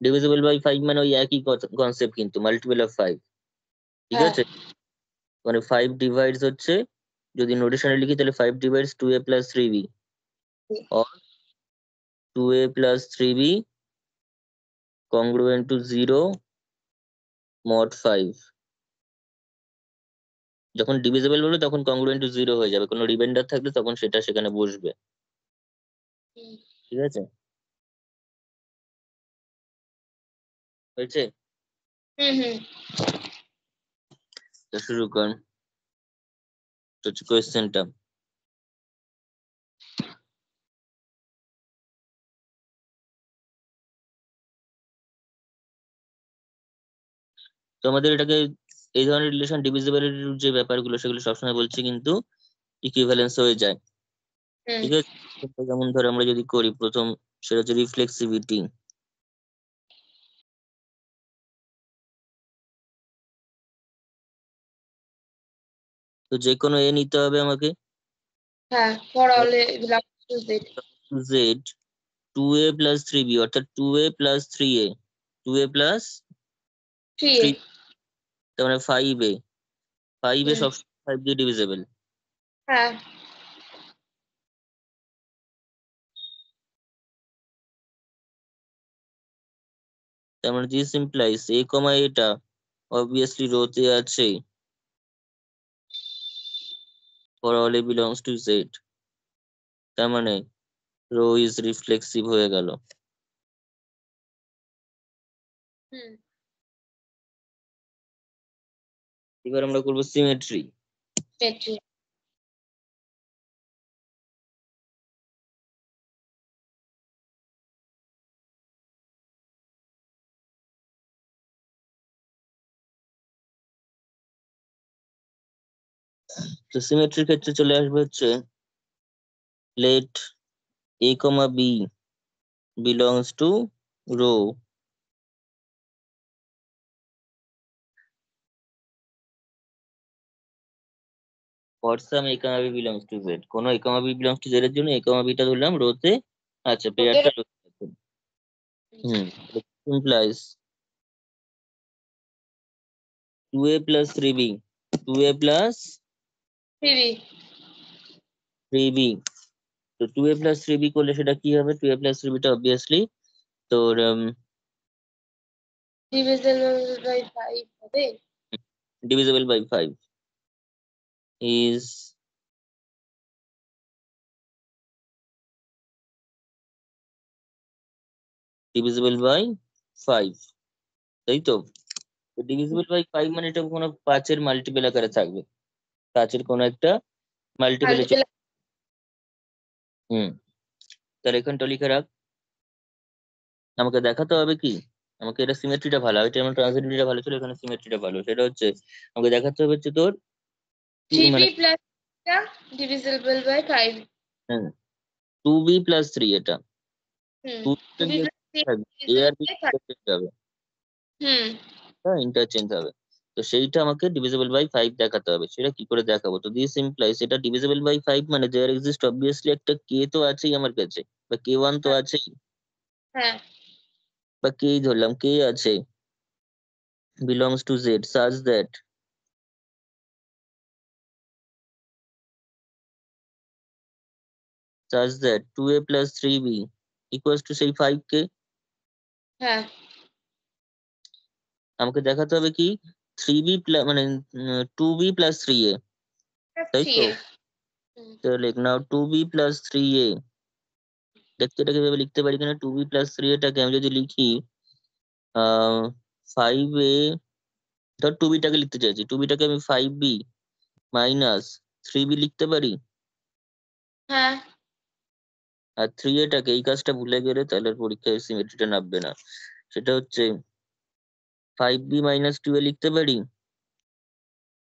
Divisible by 5 মানে ওই একই কনসেপ্ট, কিন্তু মাল্টিপল অফ 5, ঠিক হ্যাঁ আছে। মানে 5 ডিভাইডস হচ্ছে, যদি নোটেশনে লিখি তাহলে 5 divides 2a plus 3b, or 2a plus 3b congruent to 0 mod 5। যখন ডিভিজিবল বলবে তখন কংগ্রুয়েন্ট টু 0 হয়ে যাবে, কোনো রিমাইন্ডার থাকলে তখন সেটা সেখানে বসবে, হুম ঠিক আছে। হয়েছে? হুম। তো শুরু কর, তো হচ্ছে কোয়েশ্চেনটা। তো আমাদের এটাকে এই ধরনের রিলেশন ডিভিজিবিলিটির যে ব্যাপারগুলো সেগুলো সবসময় বলছি কিন্তু ইকুইভ্যালেন্স হয়ে যায়, হুম ঠিক আছে। যেমন ধর আমরা যদি করি প্রথম, সেটা হচ্ছে রিফ্লেক্সিভিটি। তো যে কোনো এ নিতে হবে আমাকে, হ্যাঁ for all belongs to Z. Z 2a plus 3b অর্থাৎ 2a plus 3a 2a plus 3a 3 তার মানে 5a 5a হুম সব 5 দিয়ে ডিভিজিবল। হ্যাঁ তার মানে দিস ইমপ্লাইজ a কমা এটা অবভিয়াসলি রোতে আছে for all a belongs to z। তার মানে রো ইজ রিফ্লেক্সিভ হয়ে গেল। হুম এবার আমরা করবো সিমেট্রি। পেট্রি তো সিমেট্রির ক্ষেত্রে চলে আসবে হচ্ছে let a comma b belongs to row for some a comma b belongs to z। কোনো a comma b belongs to z এর জন্য a comma b টা ধরলাম রোতে আচ্ছা ওদের পেয়ারটা রোতে আছে। হুম implies 2a plus 3b 2a plus 3b 3b তো 2a plus 3b করলে সেটা কি হবে? 2a plus 3b টা অবভিয়াসলি তোর divisible by 5 হবে divisible by 5 is divisible by 5 তাই তো? ডিভিজিবল বাই 5 মানে এটা কোনো পাঁচের মাল্টিপল আকারে থাকবে, পাঁচের কোনো একটা মাল্টিপলে। মাল্টিপল হুম তাহলে এখানটা লিখে রাখ। আমাকে দেখাতে হবে কি, আমাকে এটা সিমেট্রিটা ভালো, এটা আমার ট্রান্সিটিভিটিটা ভালো ছিল, এখানে সিমেট্রিটা ভালো। সেটা হচ্ছে আমাকে দেখাতে হবে হচ্ছে তোর থ্রি মানে plus divisible by 5 2b plus 3 এটা হুম 2 2b গিয়ে plus 3 থাকবে a আর b divisible by 5 ইন্টারচেঞ্জ হবে, হুম হ্যাঁ ইন্টারচেঞ্জ হবে। তো সেইটা আমাকে ডিভিজিবল বাই 5 দেখাতে হবে। সেটা কি করে দেখাবো? তো দিস ইমপ্লাইজ এটা ডিভিজিবল বাই 5 মানে দেয়ার এক্সিস্ট অবভিয়াসলি একটা কে তো আছেই আমার কাছে, বা k1 তো হ্যাঁ আছেই, হ্যাঁ বা কেই ধরলাম কে আছে belongs to z such that 2a plus 3b equals to সেই 5k। হ্যাঁ আমাকে দেখাতে হবে কি 3b প্লাস মানে 2b প্লাস 3a, তাই তো? 3a হুম তাহলে নাও 2b প্লাস 3a দেখতে এটা কিভাবে লিখতে পারি, কিনা 2b প্লাস 3a টাকে আমি যদি লিখি 5a, ধর 2b টাকে লিখতে চাইছি, 2b টাকে আমি 5b মাইনাস 3b লিখতে পারি। হ্যাঁ আর 3a টাকে এই কাজটা ভুলে গেলে তাহলে পরীক্ষায় সিমেট্রিটা নামবে না। সেটা হচ্ছে 5b মাইনাস 2a লিখতে পারি।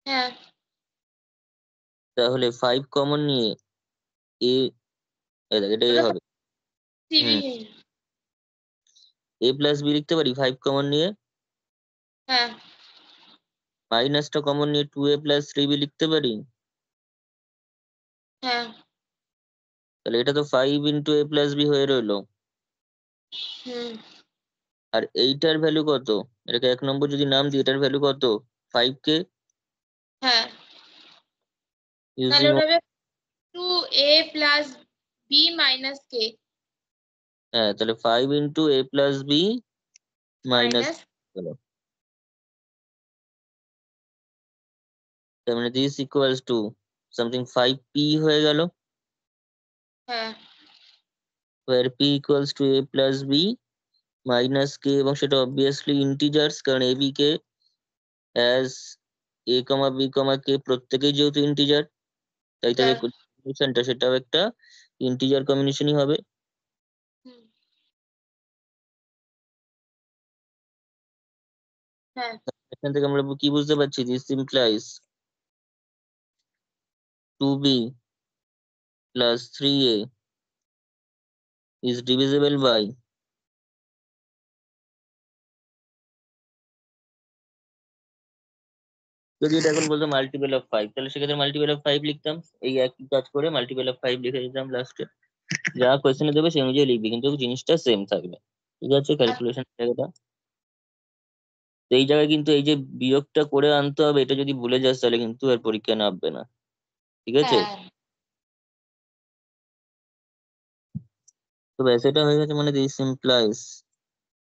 হ্যাঁ তাহলে 5 কমন নিয়ে এ দেখ এটা এ ওটা হবে। 3b হুম a প্লাস বি লিখতে পারি 5 কমন নিয়ে, হ্যাঁ মাইনাসটা কমন নিয়ে 2a প্লাস 3b লিখতে পারি। হ্যাঁ তাহলে এটা তো 5 ইন্টু a প্লাস বি হয়ে রইলো। হুম আর এইটার ভ্যালু কত? এটাকে 1 নম্বর যদি নাম দিই এটার ভ্যালু কত? 5k হ্যাঁ তাহলে ইউজিং। ওটা হবে 2a plus b minus k হ্যাঁ তাহলে 5 ইন্টু a প্লাস বি মাইনাস, minus তার মানে this equals to something 5p হয়ে গেল, হ্যাঁ where p equals to a plus b minus k, এবং সেটা অবভিয়াসলি ইন্টিজার্স, কারণ a b K as a comma b comma k প্রত্যেকেই যেহেতু ইন্টিজার, তাই তাদের হ্যাঁ কম্বিনেশনটা সেটাও একটা ইন্টিজার কম্বিনেশনই হবে। হুম হ্যাঁ এখান থেকে আমরা কি বুঝতে পারছি? This implies 2b plus 3a is divisible by, যদি এটা এখন বলতো মাল্টিপল অফ 5 তাহলে সেক্ষেত্রে মাল্টিপল অফ 5 লিখতাম, এই একই কাজ করে মাল্টিপল অফ 5 লিখে দিতাম লাস্টে। যা কোয়েশ্চেনে দেবে সেই অনুযায়ী লিখবি, কিন্তু জিনিসটা সেম থাকবে। ঠিক আছে, ক্যালকুলেশন জায়গাটা তো এই জায়গায় কিন্তু এই যে বিয়োগটা করে আনতে হবে, এটা যদি ভুলে যাস তাহলে কিন্তু আর পরীক্ষা নামবে না। ঠিক আছে, হ্যাঁ তো ব্যাস এটা হয়ে গেছে, মানে this implies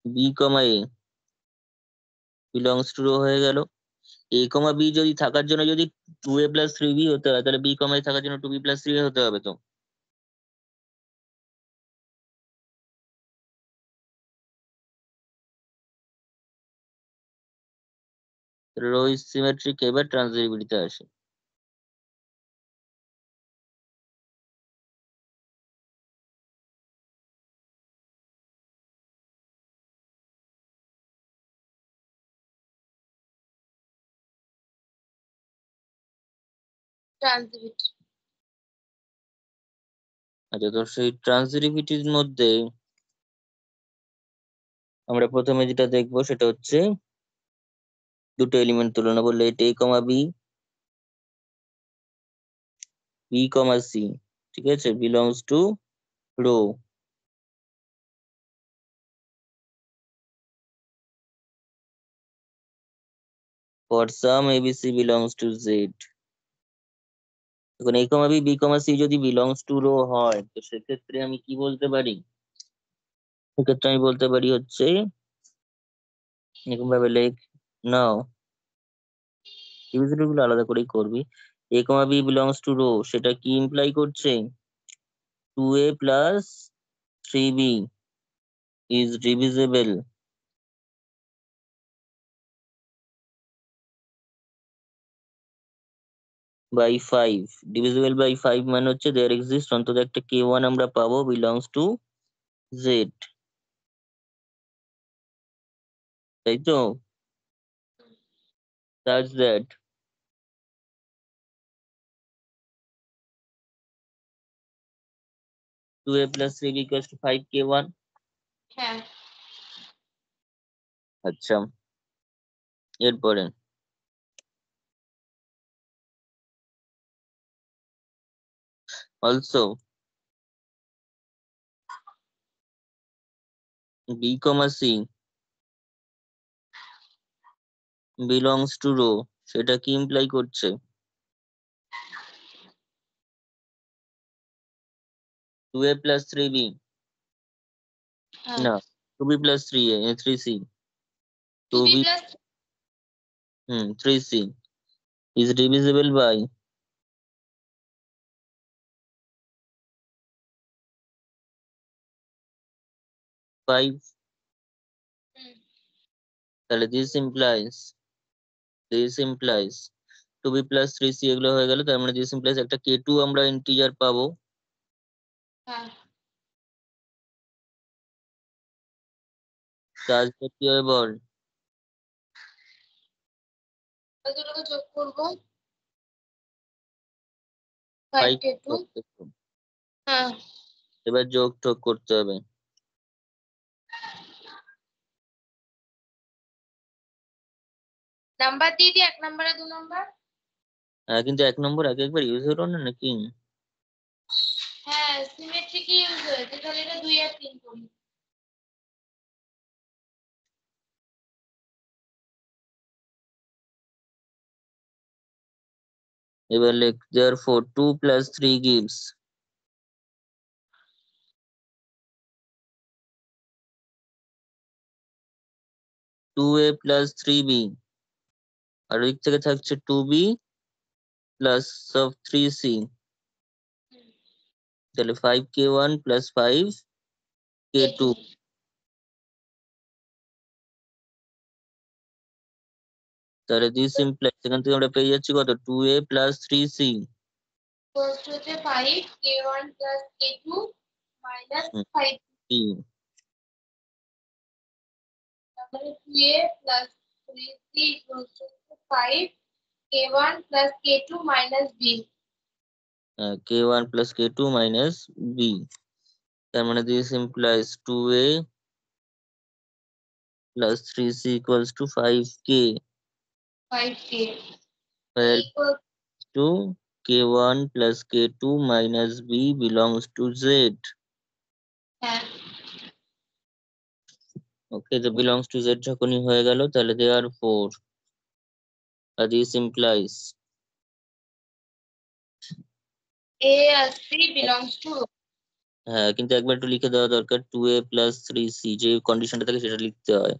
b comma a belongs to rho হয়ে গেল। এ কমা বি যদি থাকার জন্য যদি 2a প্লাস 3b হতে হয়, তাহলে বি কমা এ থাকার জন্য 2b প্লাস 3a হতে হবে তো। রো ইজ সিমেট্রিক, এবার ট্রান্সিটিভিটিতে আসে। ট্রান্সিভিটি। আচ্ছা, তো সেই ট্রান্সিটিভিটির মধ্যে আমরা প্রথমে যেটা দেখবো সেটা হচ্ছে দুটো এলিমেন্ট তুলনা করলে, এটা a comma b, b comma c, ঠিক আছে, belongs to rho. For some ABC belongs to z. এখন a comma b, b comma c যদি বিলংস টু রো হয়, তো সেক্ষেত্রে আমি কি বলতে পারি? সেক্ষেত্রে আমি বলতে পারি হচ্ছে এরকম ভাবে লেখ নাও, ডিভিজিবল গুলো আলাদা করেই করবি। A comma b belongs to rho, সেটা কি ইমপ্লাই করছে? 2a plus 3b is divisible by 5। Divisible by 5 মানে হচ্ছে দেয়ার এক্সিস্ট অন্তত একটা k1 আমরা পাবো বিলংস টু জেড, তাই তো? Such that 2a plus 3b equals to 5k1। হ্যাঁ আচ্ছা, এরপরে also b comma c belongs to row, সেটা কি ইমপ্লাই করছে? 2a plus 3b, হ্যাঁ না, 2b plus 3a 3c, 2b 2b plus 3c is divisible by 5। তাহলে this implies 2b plus 3c এগুলো হয়ে গেল, তার মানে this implies একটা k2 আমরা ইন্টিজার পাবো। হ্যাঁ কাজ কি হবে বল? দুটোকে যোগ করবো 5 5k2। হ্যাঁ এবার যোগ টোগ করতে হবে। নাম্বার দিয়ে দিই, 1 নম্বরে 2 নম্বর। কিন্তু 1 নম্বর আগে একবার ইউজ হলো না নাকি? হ্যাঁ সিমেট্রিক ইউজ হয়েছে, তাহলে এটা 2 আর 3 করি। এবার লেখ therefore 2 plus 3 gives 2a plus 3b, আর ওই দিক থেকে থাকছে 2b plus of 3c, তাহলে 5k1 plus 5k2। k2 তাহলে দিস ইমপ্লাইজ এখান থেকে আমরা পেয়ে যাচ্ছি কত? 2a plus 3c। Equals to হচ্ছে 5k1 প্লাস k2 মাইনাস হুম, 5, তারপরে 2a plus 3c equals to 5k1 plus k2 minus b। k1 plus k2 minus b, তার মানে this implies 2a plus 3c equals to 5k, 5k where equals to k1 plus k2 minus b belongs to z। হ্যাঁ ওকে, the belongs to z যখনই হয়ে গেল তাহলে therefore this implies A R C belongs to হ্যাঁ, কিন্তু একবার একটু লিখে দেওয়া দরকার 2a plus 3c, যে কন্ডিশনটা থাকে সেটা লিখতে হয়।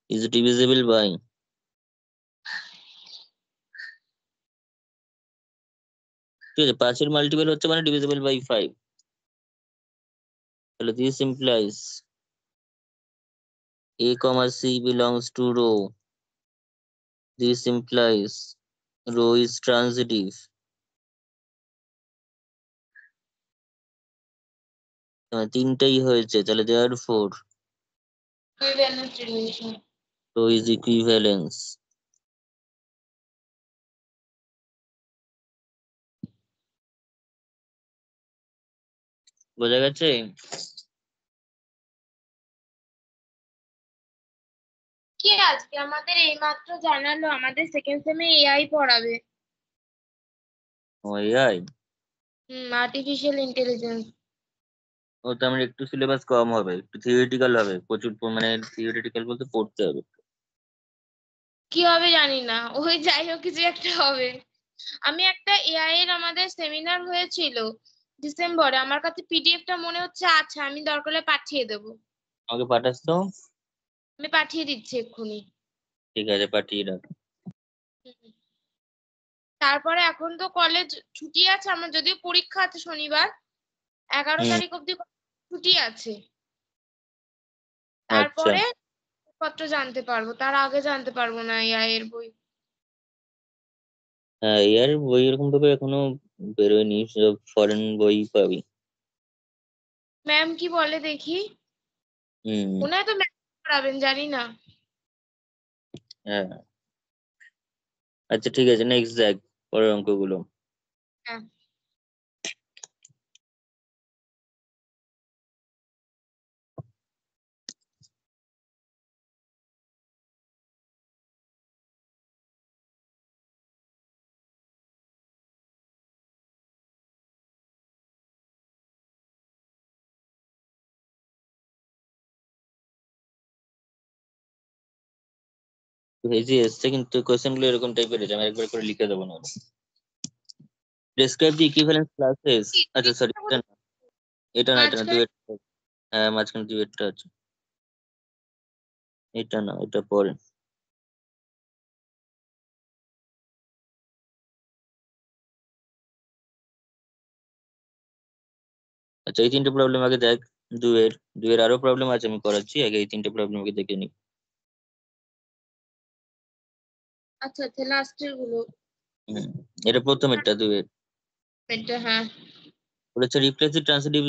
is divisible by, ঠিক আছে, 5 এর মাল্টিপল হচ্ছে মানে ডিভিজিবল বাই 5। তাহলে this implies a comma c belongs to row, this implies row is transitive, তিনটেই হয়েছে, তাহলে therefore equivalence relation. row is equivalence। বোঝা গেছে? কি আজকে আমাদের এইমাত্র জানালো আমাদের সেকেন্ড সেমে এআই পড়াবে। AI, artificial intelligence. ও তো আমার একটু সিলেবাস কম হবে, একটু থিওরিটিক্যাল হবে, প্রচুর মানে থিওরিটিক্যাল বলতে পড়তে হবে। কি হবে জানি না, ওই যাই হোক কিছু একটা হবে। আমি একটা এআই এর আমাদের সেমিনার হয়েছিল ডিসেম্বরে, আমার কাছে পিডিএফটা মনে হচ্ছে আছে, আমি দরকার হলে পাঠিয়ে দেবো। আমাকে পাঠাস তো। আমি পাঠিয়ে দিচ্ছি এক্ষুনি। ঠিক আছে, পাঠিয়ে রাখ। হুম। তারপরে এখন তো কলেজ ছুটি আছে, আমার যদিও পরীক্ষা আছে শনিবার, 11 হুম। তারিখ অব্দি ছুটি আছে। আচ্ছা, তারপরে পত্র জানতে পারবো, তার আগে জানতে পারবো না এআই এর বই। হ্যাঁ, এআই বই এরকম ভাবে এখনো বেরোয়নি, সব ফরেন বই পাবি। ম্যাম কি বলে দেখি, হুম। মনে হয় তো ম্যাম পড়াবেন, জানি না। হ্যাঁ, আচ্ছা ঠিক আছে, নেক্সট দেখ পরের অঙ্কগুলো। হ্যাঁ এই যে এসছে, কিন্তু কোয়েশ্চেন গুলো এরকম টাইপের আছে, আমি একবার করে লিখে দেবো না। Describe the equivalence classes. আচ্ছা সরি, এটা না, এটা না, এটা না, মাঝখানে। ডুয়েট। হ্যাঁ, মাঝখানে ডুয়েটটা আছে, এটা না, এটা পরে। আচ্ছা, এই তিনটে প্রবলেম আগে দেখ। দুয়ের দুয়ের আরো প্রবলেম আছে, আমি করাচ্ছি, আগে এই তিনটে প্রবলেম আগে দেখে নি। আচ্ছা আচ্ছা, লাস্টের গুলো। হুম, এটা প্রথমেরটা দুয়ের। এটা হ্যাঁ। বলেছে রিপ্লেসিভ ট্রান্সিটিভ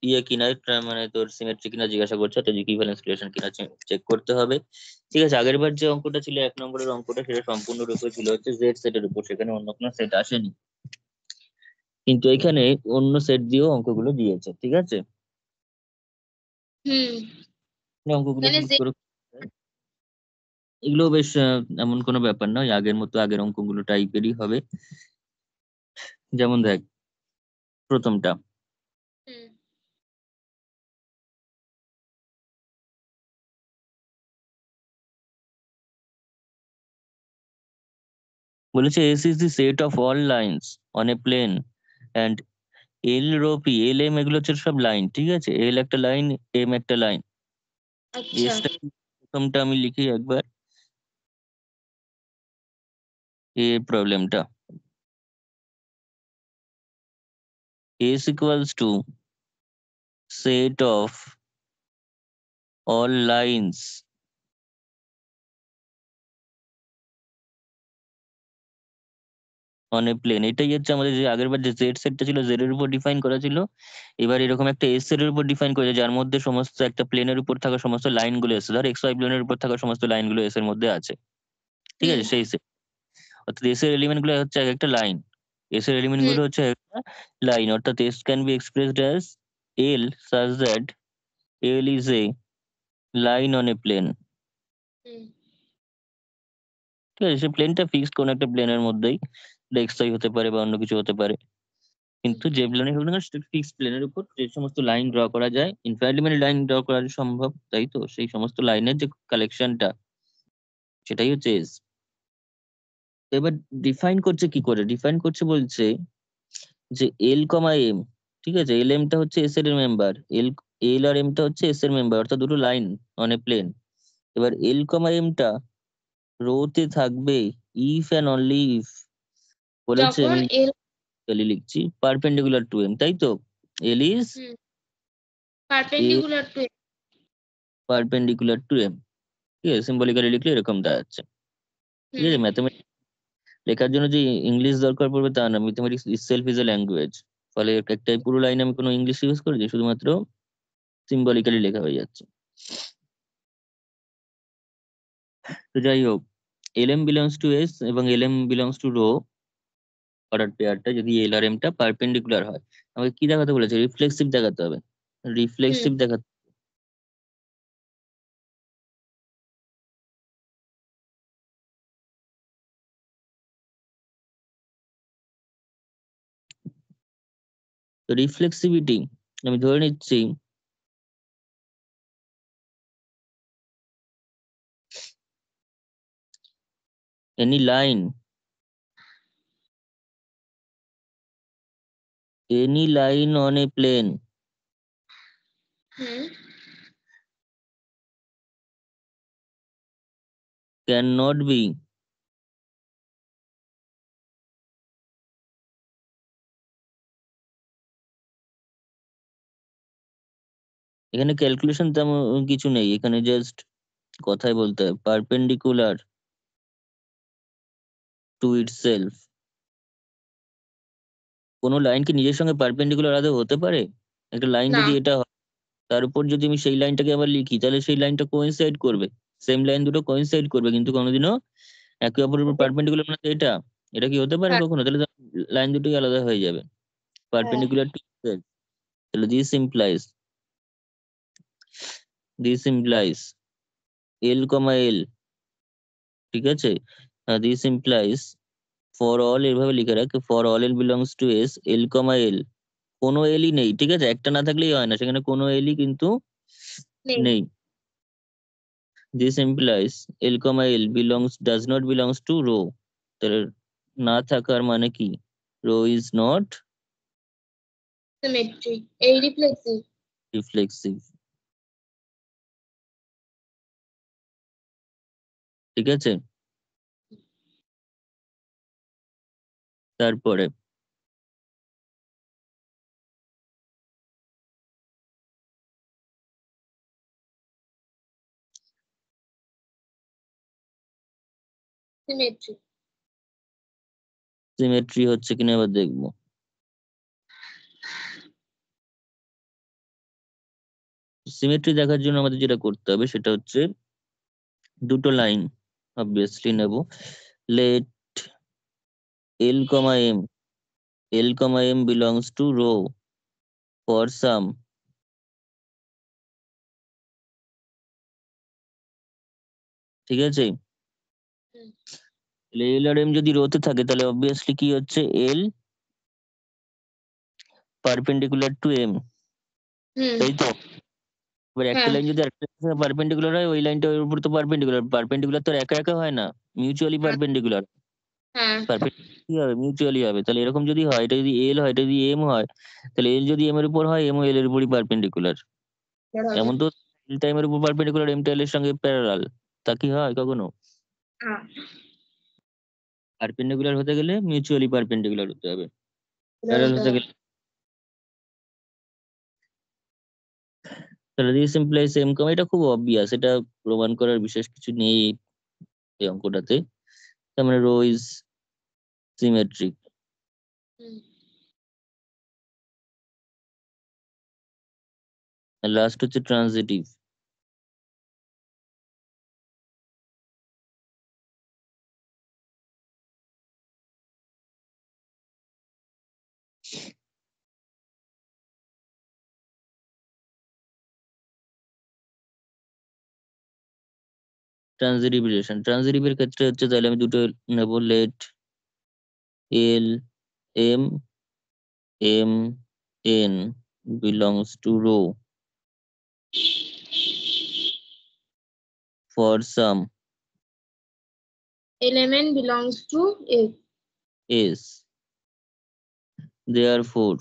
ইয়ে কিনা, মানে তোর সিমেট্রি কিনা জিজ্ঞাসা করছে, তো ইকুইভ্যালেন্স রিলেশন কিনা চেক করতে হবে। ঠিক আছে, আগের বার যে অঙ্কটা ছিল 1 নম্বরের অঙ্কটা, সেটা সম্পূর্ণরূপে ছিল হচ্ছে জেড সেটের উপর, সেখানে অন্য কোনো সেট আসেনি, কিন্তু এখানে অন্য সেট দিয়েও অঙ্কগুলো দিয়েছে। ঠিক আছে, হুম। অঙ্কগুলো এখানে সলভ করে এগুলো বেশ এমন কোনো ব্যাপার নয়, আগের মতো আগের অঙ্কগুলো টাইপেরই হবে। যেমন দেখ প্রথমটা, হুম বলেছে S is the set of all lines on a plane and l rho p l m এগুলো হচ্ছে সব লাইন। ঠিক আছে, এল একটা লাইন, এম একটা লাইন। আচ্ছা। এসটা প্রথমটা আমি লিখি একবার, এ প্রবলেমটা, S equals to set of all lines on a plane. এটাই হচ্ছে আমাদের যে আগের বার যে জেড সেটটা ছিল, জেড এর উপর ডিফাইন করা ছিল, এবার এরকম একটা এস এর উপর ডিফাইন করেছে, যার মধ্যে সমস্ত একটা প্লেনের উপর থাকা সমস্ত লাইনগুলো এসে, ধর এক্স ওয়াই প্লেনের উপর থাকা সমস্ত লাইনগুলো এস এর মধ্যে আছে। ঠিক হুম আছে, সেই সেট, অর্থাৎ এস এর এলিমেন্ট গুলো হচ্ছে এক একটা লাইন, এস এর এলিমেন্ট হুম গুলো হচ্ছে একটা লাইন, অর্থাৎ S can be expressed as l such that l is a line on a plane. হুম ঠিক আছে, সে প্লেনটা ফিক্সড কোন একটা প্লেনের মধ্যেই, এক্স ওয়াই হতে পারে বা অন্য কিছু হতে পারে। কিন্তু যে প্লেনে হোক না ফিক্স প্লেনের উপর যে সমস্ত লাইন ড্র করা যায়, ইনফাইনাইটলি মানে লাইন ড্র করা সম্ভব, তাই তো? সেই সমস্ত লাইনের যে কালেকশনটা, সেটাই হচ্ছে এস। এবার ডিফাইন করছে কি করে? ডিফাইন করছে বলছে যে এল কমা এম, ঠিক আছে? এল এমটা হচ্ছে এস এর মেম্বার, এল এল আর এমটা হচ্ছে এস এর মেম্বার, অর্থাৎ দুটো লাইন অন এ প্লেন। এবার এল কমা এমটা রোতে থাকবে ইফ অ্যান্ড অনলি ইফ, বলেছে, যখন আমি এল লিখছি, পারপেন্ডিকুলার টু এম, তাই তো? L is a perpendicular to perpendicular to m, ঠিক আছে? সিম্বলিক্যালি লিখলে এরকম দাঁড়াচ্ছে, ঠিক আছে? ম্যাথমেটিক্স লেখার জন্য যে ইংলিশ দরকার পড়বে তা না, mathematics itself is a language. ফলে একটাই পুরো লাইনে আমি কোনো ইংলিশ ইউজ করেছি, শুধুমাত্র সিম্বলিক্যালি লেখা হয়ে যাচ্ছে। তো যাই হোক, l m belongs to S এবং l m belongs to rho order পেয়ারটা যদি এল আর এমটা পারপেন্ডিকুলার হয়, আমাকে কি দেখাতে বলেছে? রিফ্লেক্সিভ দেখাতে হবে। রিফ্লেক্সিভ দেখাতে, তো রিফ্লেক্সিভিটি আমি ধরে নিচ্ছি any line on a plane cannot be এখানে ক্যালকুলেশন তেমন কিছু নেই, এখানে জাস্ট কথাই বলতে হবে, পারপেন্ডিকুলার টু ইটসেলফ। কোনো লাইন কি নিজের সঙ্গে পারপেন্ডিকুলার আদৌ হতে পারে? একটা লাইন না যদি এটা হয়, তার উপর যদি আমি সেই লাইনটাকে আবার লিখি, তাহলে সেই লাইনটা কোইনসাইড করবে, সেম লাইন দুটো কোইনসাইড করবে, কিন্তু কোনোদিনও একে অপরের উপর পারপেন্ডিকুলার মানে তো এটা, এটা কি হতে পারে হ্যাঁ কখনো? তাহলে লাইন দুটোই আলাদা হয়ে যাবে, হ্যাঁ পারপেন্ডিকুলার টু ইটসেলফ। তাহলে this implies l comma l, ঠিক আছে? দিস ইমপ্লাইজ ফর অল, এভাবে লিখে রাখ, for all l belongs to S, l comma l, কোনো এলই নেই, ঠিক আছে? একটা না থাকলেই হয় না, সেখানে কোনো এলই কিন্তু নেই নেই। This implies l comma l belongs does not belongs to rho, তাহলে না থাকার মানে কি? রো ইজ নট সিমেট্রি এই রিফ্লেক্সিভ রিফ্লেক্সিভ, ঠিক আছে? তারপরে সিমেট্রি সিমেট্রি হচ্ছে কিনা এবার দেখবো। সিমেট্রি দেখার জন্য আমাদের যেটা করতে হবে সেটা হচ্ছে দুটো লাইন অবভিয়াসলি নেব, let l comma m, l comma m belongs to rho for some, ঠিক আছে? এল আর এম যদি রোতে থাকে, তাহলে অবভিয়াসলি কি হচ্ছে? এল পারপেন্ডিকুলার টু এম, তাই তো? এবার একটা হ্যাঁ লাইন যদি আরেকটা পারপেন্ডিকুলার হয়, ওই লাইনটা ওর উপর তো পারপেন্ডিকুলার, পারপেন্ডিকুলার তো আর একা একা হয় না, মিউচুয়ালি হ্যাঁ পারপেন্ডিকুলার। হ্যাঁ কি হবে? মিউচুয়ালি হবে। তাহলে এরকম যদি হয়, এটা যদি এল হয়, এটা যদি এম হয়, তাহলে এল যদি এম এর উপর হয়, এম ও এল এর উপরই পারপেন্ডিকুলার। বের হবে এমন তো এল টাইমের উপর পারপেন্ডিকুলার, এম টা এল এর সঙ্গে প্যারালাল, তা কি হয় কখনো? হ্যাঁ পারপেন্ডিকুলার হতে গেলে মিউচুয়ালি পারপেন্ডিকুলার হতে হবে, বের প্যারালাল হতে হতে হবে গেলে, তাহলে দিস ইমপ্লাইজ এম কমা, এটা খুব অবভিয়াস, এটা প্রমাণ করার বিশেষ কিছু নেই এই অঙ্কটাতে। তার মানে রো ইজ সিমেট্রিক। লাস্ট হচ্ছে ট্রানজিটিভ। ট্রানজিটিভ রিলেশন, ট্রানজিটিভের ক্ষেত্রে হচ্ছে, তাহলে আমি দুটো নেব, let l m m n belongs to row for some element belongs to S. s. Therefore,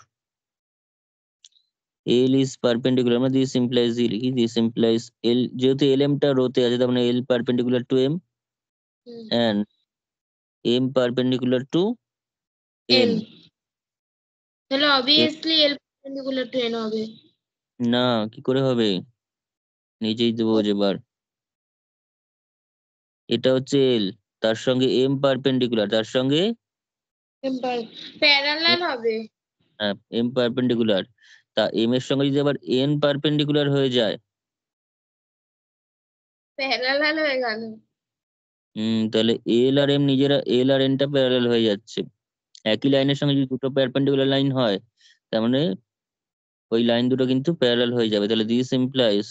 L is perpendicular, মানে this implies Z লিখি, this implies L, যেহেতু LM টা রোতে আছে তার মানে L perpendicular to M and M perpendicular to N N. তাহলে obviously L perpendicular to N হবে। না, কি করে হবে? নিজেই তো বোঝ এবার। এটা হচ্ছে L, তার সঙ্গে M পারপেন্ডিকুলার, তার সঙ্গে প্যারালাল হবে। M পারপেন্ডিকুলার, তা M এর সঙ্গে যদি আবার N পারপেন্ডিকুলার হয়ে যায়, প্যারালাল হয়ে গেল। তাহলে L আর M নিজেরা, L আর N টা প্যারালাল হয়ে যাচ্ছে। একই লাইনের সঙ্গে যদি দুটো পারপেন্ডিকুলার লাইন হয়, তার মানে ওই লাইন দুটো কিন্তু প্যারালাল হয়ে যাবে। তাহলে দিস ইমপ্লাইজ,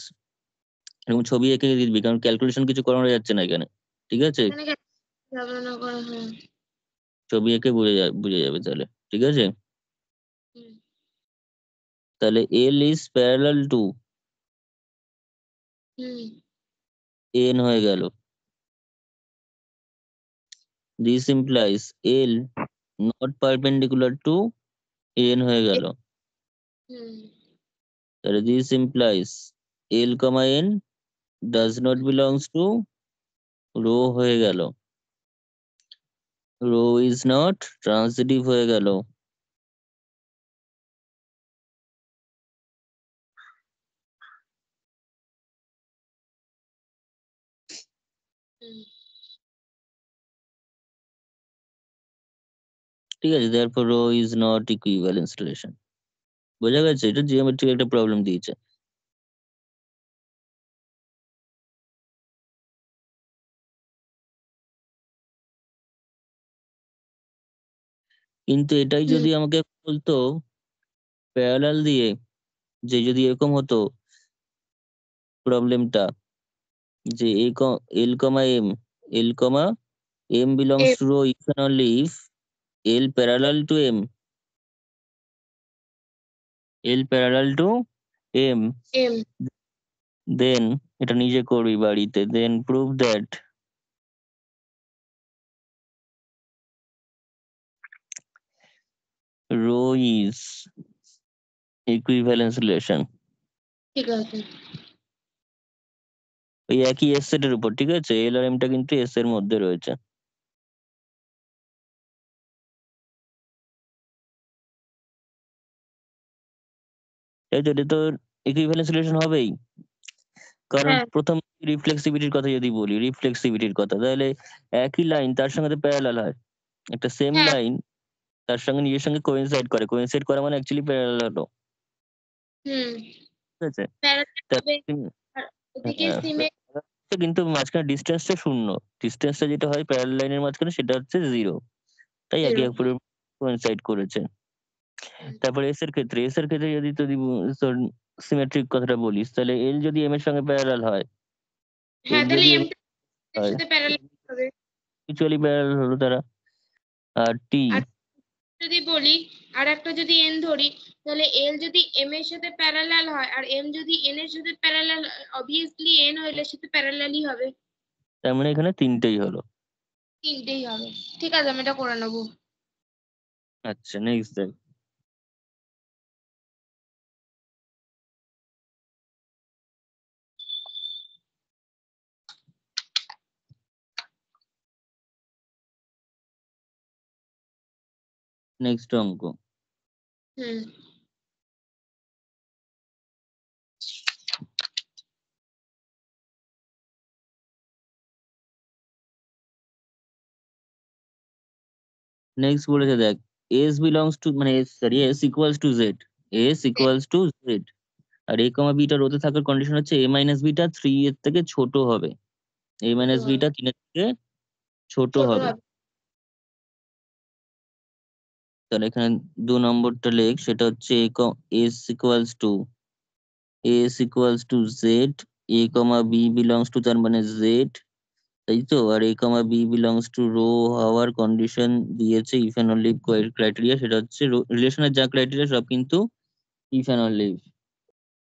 এরকম ছবি এঁকে দিবি, কারণ ক্যালকুলেশন কিছু করানো যাচ্ছে না এখানে, ঠিক আছে? এখানে ব্যবহার করা হয়। ছবি এঁকে বুঝে যাবে তাহলে, ঠিক আছে? হুম। তাহলে L is parallel to N হয়ে গেল। This implies L not perpendicular to N হয়ে গেল। তাহলে this implies L, N does not belongs to row হয়ে গেল। Row is not transitive হয়ে গেল। ঠিক আছে, therefore row is not equivalence relation। বোঝা গেছে? এটা জিওমেট্রিক একটা প্রবলেম দিয়েছে। কিন্তু এটাই যদি আমাকে বলতো প্যারালাল দিয়ে, যে যদি এরকম হতো প্রবলেমটা, যে L, M, L, M belongs to row if and only if L parallel to M, L parallel to M, then এটা নিজে করবি বাড়িতে, then prove that row is equivalence relation। ঠিক আছে। ওই একই এস সেটের উপর, ঠিক আছে? এল আর এমটা কিন্তু এস এর মধ্যে রয়েছে, তাই তো? এটা তো ইকুইভ্যালেন্স রিলেশন হবেই, কারণ প্রথম রিফ্লেক্সিভিটির কথা যদি বলি, রিফ্লেক্সিভিটির কথা, তাহলে একই লাইন তার সঙ্গে তো প্যারালাল হয়। একটা সেম লাইন তার সঙ্গে নিজের সঙ্গে কোইনসাইড করে, কোইনসাইড করা মানে অ্যাকচুয়ালি প্যারালাল হলো, ঠিক আছে? কিন্তু মাঝখানে ডিস্টেন্সটা শূন্য, ডিস্টেন্সটা যেটা হয় প্যারালাল লাইনের মাঝখানে সেটা হচ্ছে 0, তাই একে অপরের কোইনসাইড করেছে। তারপরে এস এর ক্ষেত্রে, যদি তুই সিমেট্রিক কথাটা বলিস, তাহলে এল যদি এম এর সঙ্গে প্যারালাল হয়, এল যদি মিউচুয়ালি প্যারালাল হলো তারা। আর টি যদি বলি, আর একটা যদি এন ধরি, তাহলে এল যদি এম এর সাথে প্যারালাল হয় আর এম যদি এন এর সাথে প্যারালাল, অবভিয়াসলি এন হইলে সাথে প্যারালালই হবে। তার মানে এখানে তিনটেই হলো। তিনটেই হবে, ঠিক আছে, আমি এটা করে নেবো। আচ্ছা, নেক্সট দেখ। নেক্সট অঙ্ক। নেক্সট বলেছে দেখ, s belongs to, মানে s equals to z, s equals to z, আর a, b টা রোতে থাকার কন্ডিশন হচ্ছে a minus b টা 3 এর থেকে ছোট হবে, a minus b টা 3 এর থেকে ছোট হবে। তাহলে এখানে 2 নম্বরটা লেখ, সেটা হচ্ছে s equals to z, a, b belongs to, তার মানে z, তাই তো? আর a comma b belongs to rho হওয়ার কন্ডিশন দিয়েছে ইফ অ্যান্ড অনলি ক্রাইটেরিয়া, সেটা হচ্ছে রিলেশনের যা ক্রাইটেরিয়া সব কিন্তু if and only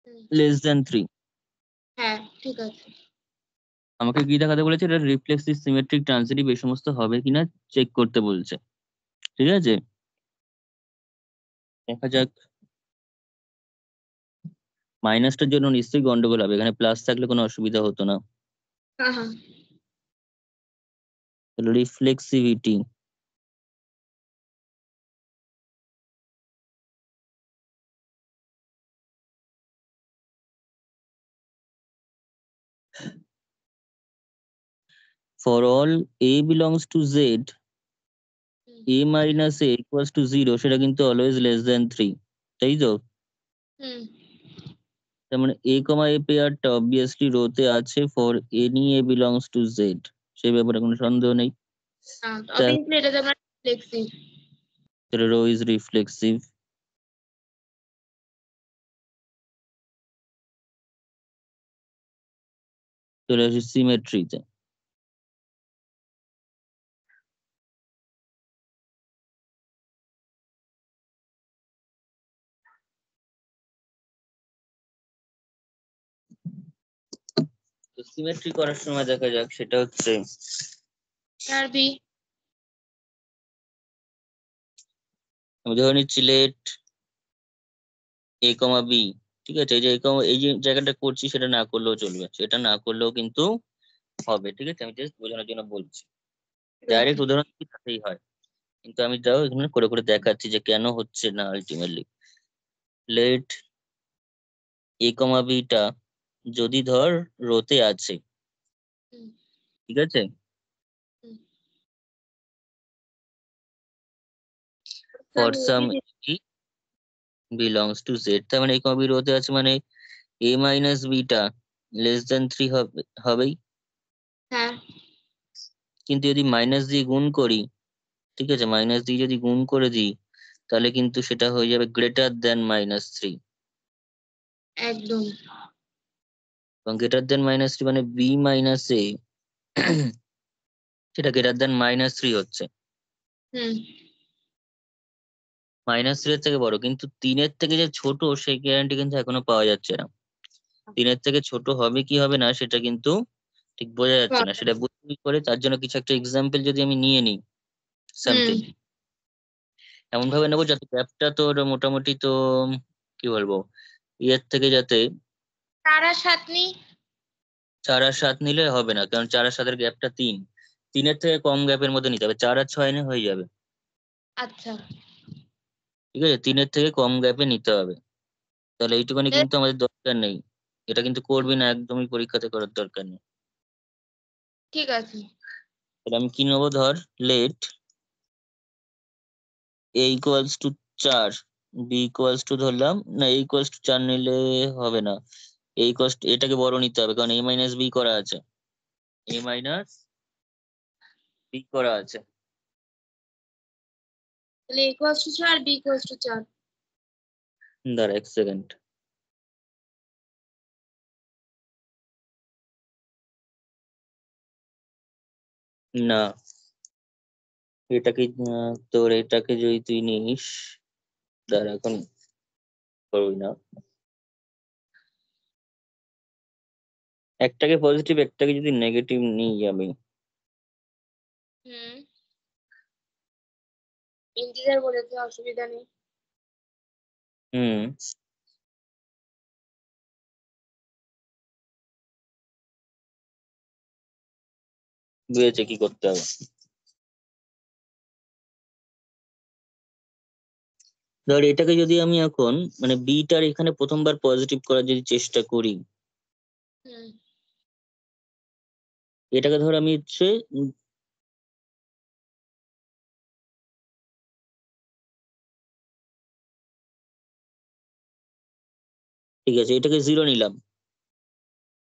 hmm, less than 3। হ্যাঁ ঠিক আছে। আমাকে কি দেখাতে বলেছে? এটা রিফ্লেক্সিভ সিমেট্রিক ট্রান্সিটিভ এই সমস্ত হবে কিনা চেক করতে বলছে। ঠিক আছে, দেখা যাক। মাইনাসটার জন্য নিশ্চয়ই গন্ডগোল হবে, এখানে প্লাস থাকলে কোনো অসুবিধা হতো না। হ্যাঁ হ্যাঁ। Reflexivity, for all a belongs to z, hmm a minus a equals to 0, সেটা কিন্তু অলওয়েজ লেস দেন 3। তাই তো? হুম। তার মানে a কমা a পেয়ারটা অবভিয়াসলি রোতে আছে for any a belongs to z, সেই ব্যাপারে কোনো সন্দেহ নেই। অবভিয়াসলি এটা তো আমরা ফ্লেক্সিভ। Rho is reflexive. চলে আসি সিমেট্রিতে। তো সিমেট্রি করার সময় দেখা যাক, সেটা হচ্ছে আর বি। আমি ধরে নিচ্ছি লেট এ কমা বি। ঠিক আছে, এই যে এই যে জায়গাটা করছি সেটা না করলেও চলবে, সেটা না করলেও কিন্তু হবে। ঠিক আছে, আমি জাস্ট বোঝানোর জন্য বলছি, ঠিক আছে। ডাইরেক্ট উদাহরণ কি তাতেই হয়, কিন্তু আমি তাও এখানে করে করে দেখাচ্ছি যে কেন হচ্ছে না ultimately. Late a comma beta যদি ধর রোতে আছে, হুম ঠিক আছে, হুম। ফর আমি some a b c. E belongs to Z, তার মানে এ কমা বি রোতে আছে, মানে এ মাইনাস বিটা লেস দেন 3 হবেই। হ্যাঁ কিন্তু যদি মাইনাস দিয়ে গুণ করি, ঠিক আছে, মাইনাস দিয়ে যদি গুণ করে দিই, তাহলে কিন্তু সেটা হয়ে যাবে গ্রেটার দেন -3। একদম। এবং গ্রেটার দেন -3 মানে বি মাইনাস এ সেটা গ্রেটার দেন -3 হচ্ছে। হুম। -3 এর থেকে বড়, কিন্তু 3-এর থেকে যে ছোট সেই গ্যারান্টি কিন্তু এখনো পাওয়া যাচ্ছে না। 3-এর থেকে ছোট হবে কি হবে না সেটা কিন্তু ঠিক বোঝা যাচ্ছে না। সেটা বুঝতে কি করে, তার জন্য কিছু একটা এক্সাম্পল যদি আমি নিয়ে নিই, হুম। সামথিং এমন ভাবে নেবো যাতে গ্যাপটা তোর মোটামুটি তো কি বলবো, ইয়ের থেকে যাতে 4 আর 7 নি। 4 আর 7 নিলে হবে না, কারণ 4 আর 7-এর গ্যাপটা 3। 3-এর থেকে কম গ্যাপের মধ্যে নিতে হবে, 4 আর 6 এনে হয়ে যাবে। আচ্ছা। ঠিক আছে, 3-এর থেকে কম গ্যাপে নিতে হবে। তাহলে এইটুখানি কিন্তু আমাদের দরকার নেই, এটা কিন্তু করবি না, একদমই পরীক্ষাতে করার দরকার নেই। ঠিক আছে। তাহলে আমি কি নেবো, ধর let a equals to 4, b equals to ধরলাম না, এ ইকুয়ালস টু 4 নিলে হবে না, এই কস্ট এটাকে বড় নিতে হবে, কারণ এ মাইনাস বি করা আছে, এ মাইনাস বি করা আছে। তাহলে A = 4, B = 4। দাঁড়া 1 সেকেন্ড। না, এটাকে তোর এটাকে যদি তুই নিস, দাঁড়া এখন করবি না, একটাকে পজিটিভ একটাকে যদি নেগেটিভ নিই আমি। হুম। ইন্টিজার বলেছে, অসুবিধা নেই। হুম, বুঝেছে কি করতে হবে। ধর এটাকে যদি আমি এখন মানে বিটার এখানে প্রথমবার পজিটিভ করার যদি চেষ্টা করি, হুম এটাকে ধর আমি হচ্ছে ঠিক আছে, এটাকে 0 নিলাম,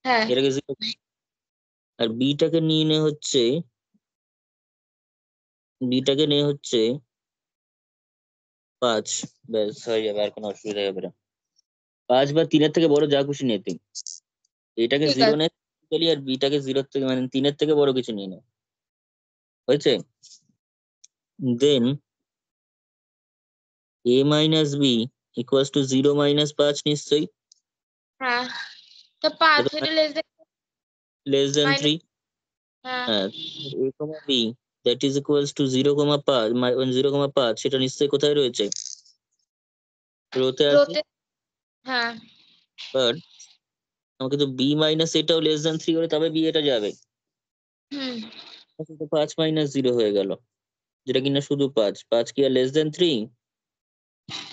হ্যাঁ। এটাকে 0, আর বিটাকে নিয়ে হচ্ছে 5। ব্যাস হয়ে যাবে, আর কোনো অসুবিধা হবে না। 5 বা 3-এর থেকে বড় যা খুশি নিয়ে তুই, এটাকে ঠিক 0 আছে। নে, আর বিটাকে 0 থেকে মানে 3 থেকে বড় কিছু নিয়ে নাও, হয়েছে? Then a minus b equals to 0 minus 5 নিশ্চয়ই, হ্যাঁ, তো 5 এটা লেস দেন মাইনাস। 3। হ্যাঁ, হ্যাঁ, a comma b that is equals two 0,5 0,5 সেটা নিশ্চয়ই কোথায় রয়েছে? রোতে আছে। রোতে। হ্যাঁ। বাট আমাকে তো b মাইনাস এটাও লেস দেন 3 হলে তবে b এটা যাবে। হুম। তো 5 মাইনাস 0 হয়ে গেল, যেটা কিনা শুধু 5। 5 কি আর লেস দেন 3?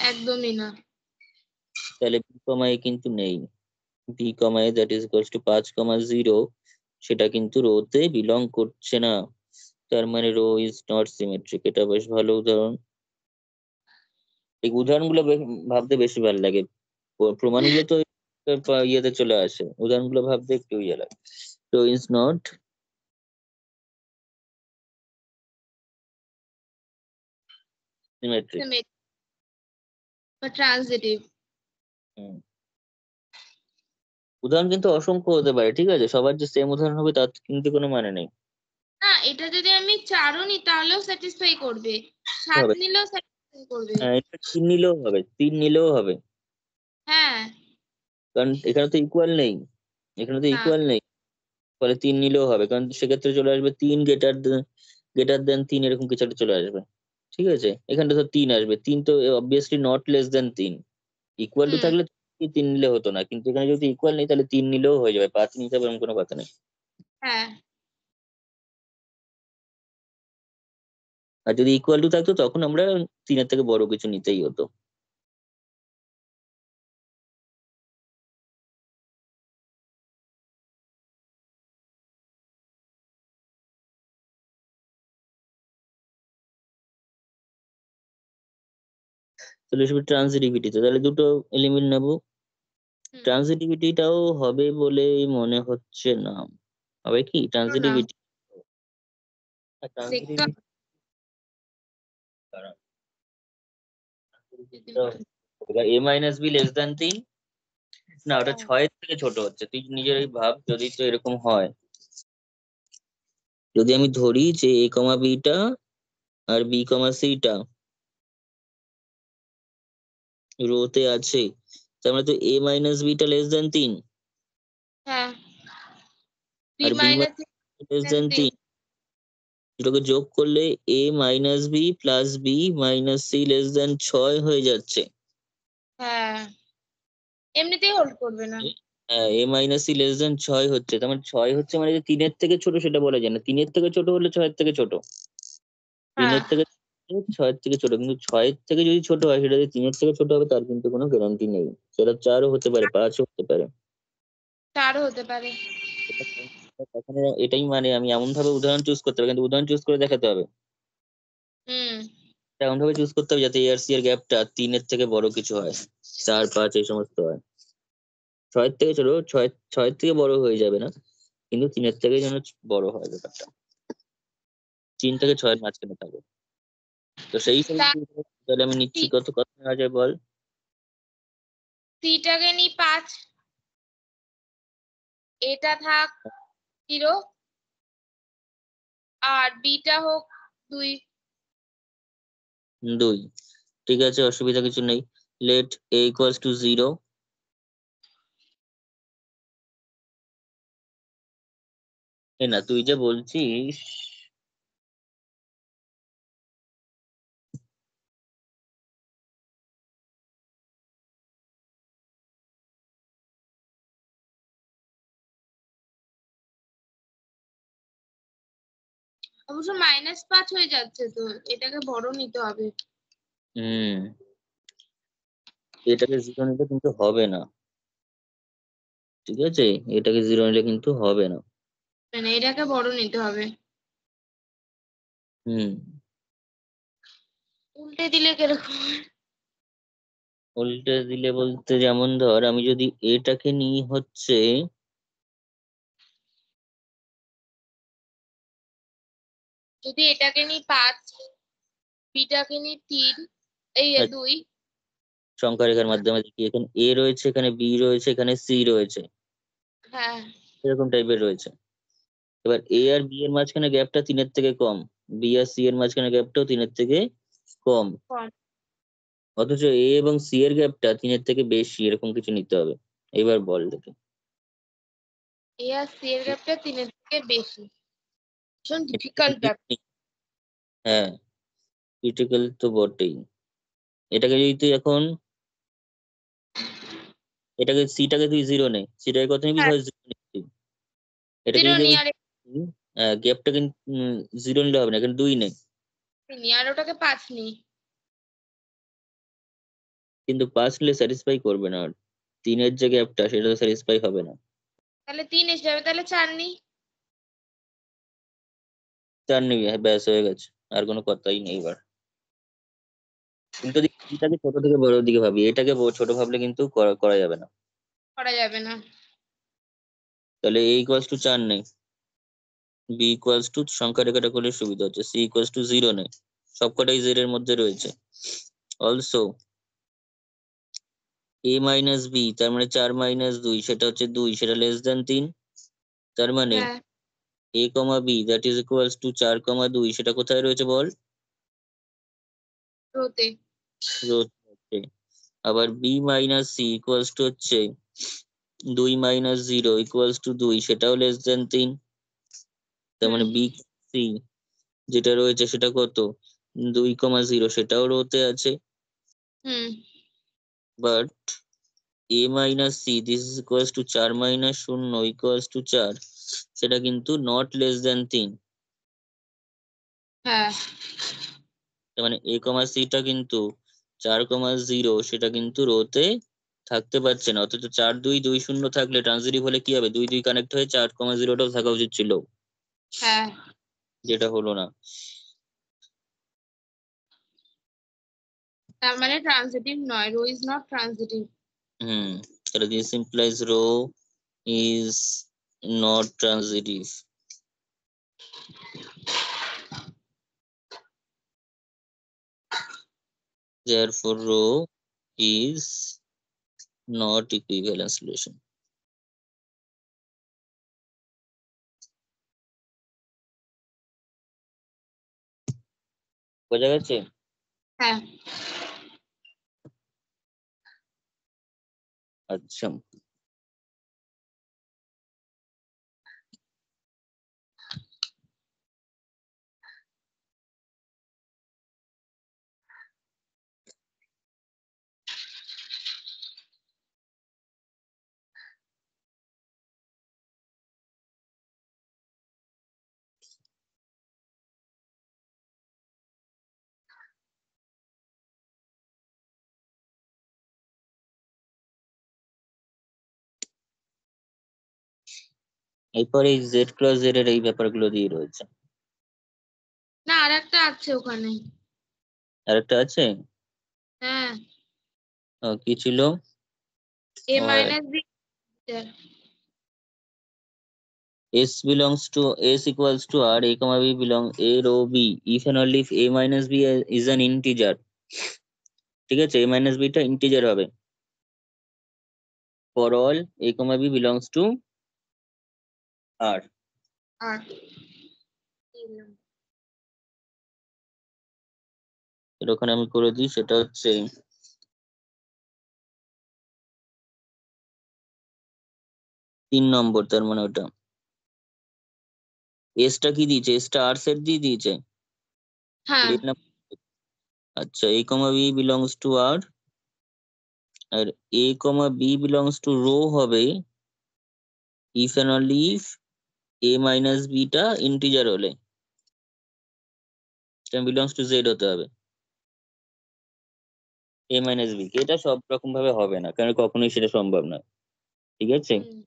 একদমই না। তাহলে b কমা a কিন্তু নেই। b comma a that is equals two 5,0 সেটা কিন্তু রোতে বিলং করছে না। তার মানে রো ইজ নট সিমেট্রিক। এটা বেশ ভালো উদাহরণ। এই উদাহরণগুলো ভাবতে বেশি ভালো লাগে। প্রমাণগুলো তো ইয়েতে চলে আসে, উদাহরণগুলো ভাবতে একটু ইয়ে লাগে। Rho is not symmetric. বা ট্রানজিটিভ। উদাহরণ কিন্তু অসংখ্য হতে পারে, ঠিক আছে? সবার যে সেম উদাহরণ হবে তার কিন্তু কোনো মানে নেই। না, এটা যদি আমি 4ও নিই তাহলেও স্যাটিসফাই করবে, 7 হবে, নিলেও স্যাটিসফাই করবে। হ্যাঁ, এটা 3 নিলেও হবে, 3 নিলেও হবে। হ্যাঁ। কারণ এখানে তো ইকুয়াল নেই, এখানে তো না। ইকুয়াল নেই। ফলে 3 নিলেও হবে, কারণ সেক্ষেত্রে চলে আসবে 3 গ্রেটার দেন 3 এরকম কিছু একটা চলে আসবে। ঠিক আছে, এখানটা তো 3 আসবে, 3 তো obviously not less than 3। Equal to হুম। থাকলে 3 নিলে হতো না, কিন্তু এখানে যদি ইকুয়াল নেই তাহলে 3 নিলেও হয়ে যাবে, 5 নিতে হবে এরকম কোনো কথা নেই। হ্যাঁ। আর যদি ইকুয়াল টু থাকতো তখন আমরা 3 থেকে বড় কিছু নিতেই হতো। চলে আসবে ট্রান্সিটিভিটিতে, তাহলে দুটো এলিমেন্ট নেবো। হুম। ট্রান্সিটিভিটিটাও হবে বলে মনে হচ্ছে না। হবে কি না, ট্রান্সিটিভিটি? দেখতে ট্রান্সিটিভিটি হবে যদি বলে। এ মাইনাস বি লেস দেন 3। না, ওটা হ্যাঁ। 6 থেকে ছোট হচ্ছে, তুই নিজেরই ভাব যদি তো এরকম হয়। যদি আমি ধরি যে এ কমা বিটা আর বি কমা সিটা রোতে আছে, তার মানে তো এ মাইনাস বিটা লেস দেন 3 হ্যাঁ, বি আর বি মাইনাস লেস দেন 3। 3। দুটোকে যোগ করলে a minus b plus b minus c less than 6 হয়ে যাচ্ছে। হ্যাঁ, এমনিতেই হোল্ড করবে না। হ্যাঁ, a minus c less than 6 হচ্ছে, তার মানে 6 হচ্ছে মানে যে 3-এর থেকে ছোট সেটা বলা যায় না। 3-এর থেকে ছোট হলে 6-এর থেকে ছোট, হ্যাঁ, 3-এর থেকে 6-এর থেকে ছোট, কিন্তু 6-এর থেকে যদি ছোট হয় সেটা যে 3-এর থেকে ছোট হবে তার কিন্তু কোনো গ্যারান্টি নেই। সেটা 4ও হতে পারে, 5ও হতে পারে। 4ও হতে পারে। এখন এটাই মানে আমি এমন ভাবে উদাহরণ চুজ করতে হবে, কিন্তু উদাহরণ চুজ করে দেখাতে হবে। হুম। এমন ভাবে চুজ করতে হবে যাতে এ আর সি এর গ্যাপটা 3-এর থেকে বড় কিছু হয়, 4, 5 এই সমস্ত হয়। 6-এর থেকে ছোট, 6-এর থেকে বড় হয়ে যাবে না, কিন্তু 3-এর থেকে যেন বড় হয় ব্যাপারটা। 3 থেকে 6-এর মাঝখানে থাকবে। তো সেই হিসাবে তা তাহলে আমি নিচ্ছি কত কত নেওয়া যায় বল? সিটাকে নি 5, এটা থাক 0, আর বিটা হোক 2। 2, ঠিক আছে, অসুবিধা কিছু নেই। Let a equals to 0। এ না, তুই যে বলছিস অবশ্য -5 হয়ে যাচ্ছে, তো এটাকে বড় নিতে হবে। হুম, এটাকে 0 নিলে কিন্তু হবে না, ঠিক আছে? এটাকে 0 নিলে কিন্তু হবে না। মানে এটাকে বড় নিতে হবে। হুম, উল্টে দিলে কিরকম হয়? উল্টে দিলে বলতে যেমন ধর আমি যদি এটাকে নিই হচ্ছে যদি এটাকে নি 5, বিটাকে নি 3, এই 2। সংখ্যা রেখার মাধ্যমে দেখি, এখানে এ রয়েছে, এখানে বি রয়েছে, এখানে সি রয়েছে। হ্যাঁ। এরকম টাইপের রয়েছে। এবার এ আর বি এর মাঝখানে গ্যাপটা 3-এর থেকে কম, বি আর সি এর মাঝখানে গ্যাপটাও 3-এর থেকে কম, কম। অথচ এ এবং সি এর গ্যাপটা 3-এর থেকে বেশি, এরকম কিছু নিতে হবে। এবার বল দেখে। এ আর সি এর গ্যাপটা 3-এর থেকে বেশি। ভীষণ ডিফিকাল্ট ব্যাপার। হ্যাঁ, ক্রিটিক্যাল তো বটেই। এটাকে যদি তুই এখন সিটাকে তুই 0 নে, সিটাকে কত নিবি? হ্যাঁ, ধর 0 নিবি। এটাকে 0 যদি নিয়ে আমি আর গ্যাপটা কিন্তু 0 নিলে হবে না, এখানে 2 নে। নিয়ে আর ওটাকে 5 নিই। কিন্তু 5 নিলে স্যাটিসফাই করবে না, আর 3-এর যে গ্যাপটা সেটা তো স্যাটিসফাই হবে না। তাহলে 3 এসে যাবে, তাহলে 4 নিই। 4 নিবি, হ্যাঁ, ব্যাস হয়ে গেছে। আর কোনো কথাই নেই এবার। কিন্তু যদি এটাকে ছোট থেকে বড় দিকে ভাবি, এটাকে ছোট ভাবলে কিন্তু করা করা যাবে না। করা যাবে না। তাহলে এ ইকুয়ালস টু 4 নেই, বি ইকুয়ালস টু, সংখ্যা রেখাটা করলে সুবিধা হচ্ছে, সি ইকুয়ালস টু 0 নেই, সবকটাই জেড এর মধ্যে রয়েছে। অলসো এ মাইনাস বি, তার মানে 4 মাইনাস 2 সেটা হচ্ছে 2, সেটা লেস দেন 3। তার মানে হ্যাঁ, a comma b that is equals to 4,2, সেটা কোথায় রয়েছে বল? রোতে। রয়েছে। আবার b minus c equals to হচ্ছে 2 মাইনাস 0 ইকুয়ালস টু 2, সেটাও লেস দেন 3। তার হুম। মানে বি সি যেটা রয়েছে সেটা কত? 2,0, সেটাও রোতে আছে। হুম। But a minus c this is equals to 4 minus 0 equals to 4, সেটা কিন্তু নট লেস দেন 3। হ্যাঁ, তার মানে এ কমা সিটা কিন্তু 4,0 সেটা কিন্তু রোতে থাকতে পারছে না, অথচ 4 2 2 0 থাকলে ট্রান্সিটিভ হলে কি হবে? 2 2 কানেক্ট হয়ে 4,0টাও থাকা উচিত ছিল, হ্যাঁ। যেটা হলো না। তার মানে ট্রানজিটিভ নয়, rho is not transitive. Hmm, তাহলে this implies rho is not transitive. Therefore rho is not equivalence relation. বোঝা গেছে? হ্যাঁ। আচ্ছা, এরপরে এই জেড ক্রস জেড এর এই ব্যাপারগুলো দিয়ে রয়েছে। না, আর একটা আছে ওখানে। আরেকটা আছে? হ্যাঁ, কি ছিল? A minus b. S belongs to S equals to R, A comma B belong A rho B if and only if A minus B is an integer। ঠিক আছে, A minus B টা ইন্টিজার হবে। For all A comma B belongs to R। আর এটা ওখানে আমি করে দিই, সেটা হচ্ছে 3 নম্বর। তার মানে ওটা এসটা কি দিয়েছে? এসটা আর সেট দিয়ে দিয়েছে। হ্যাঁ, real number। আচ্ছা, A comma B belongs to R, আর A comma B belongs to rho হবে if and only if A minus B টা ইন্টিজার হলে, সেটা belongs to Z হতে হবে। A minus B, এটা সব রকম ভাবে হবে না, কারণ কখনোই সেটা সম্ভব নয়। ঠিক আছে, হুম,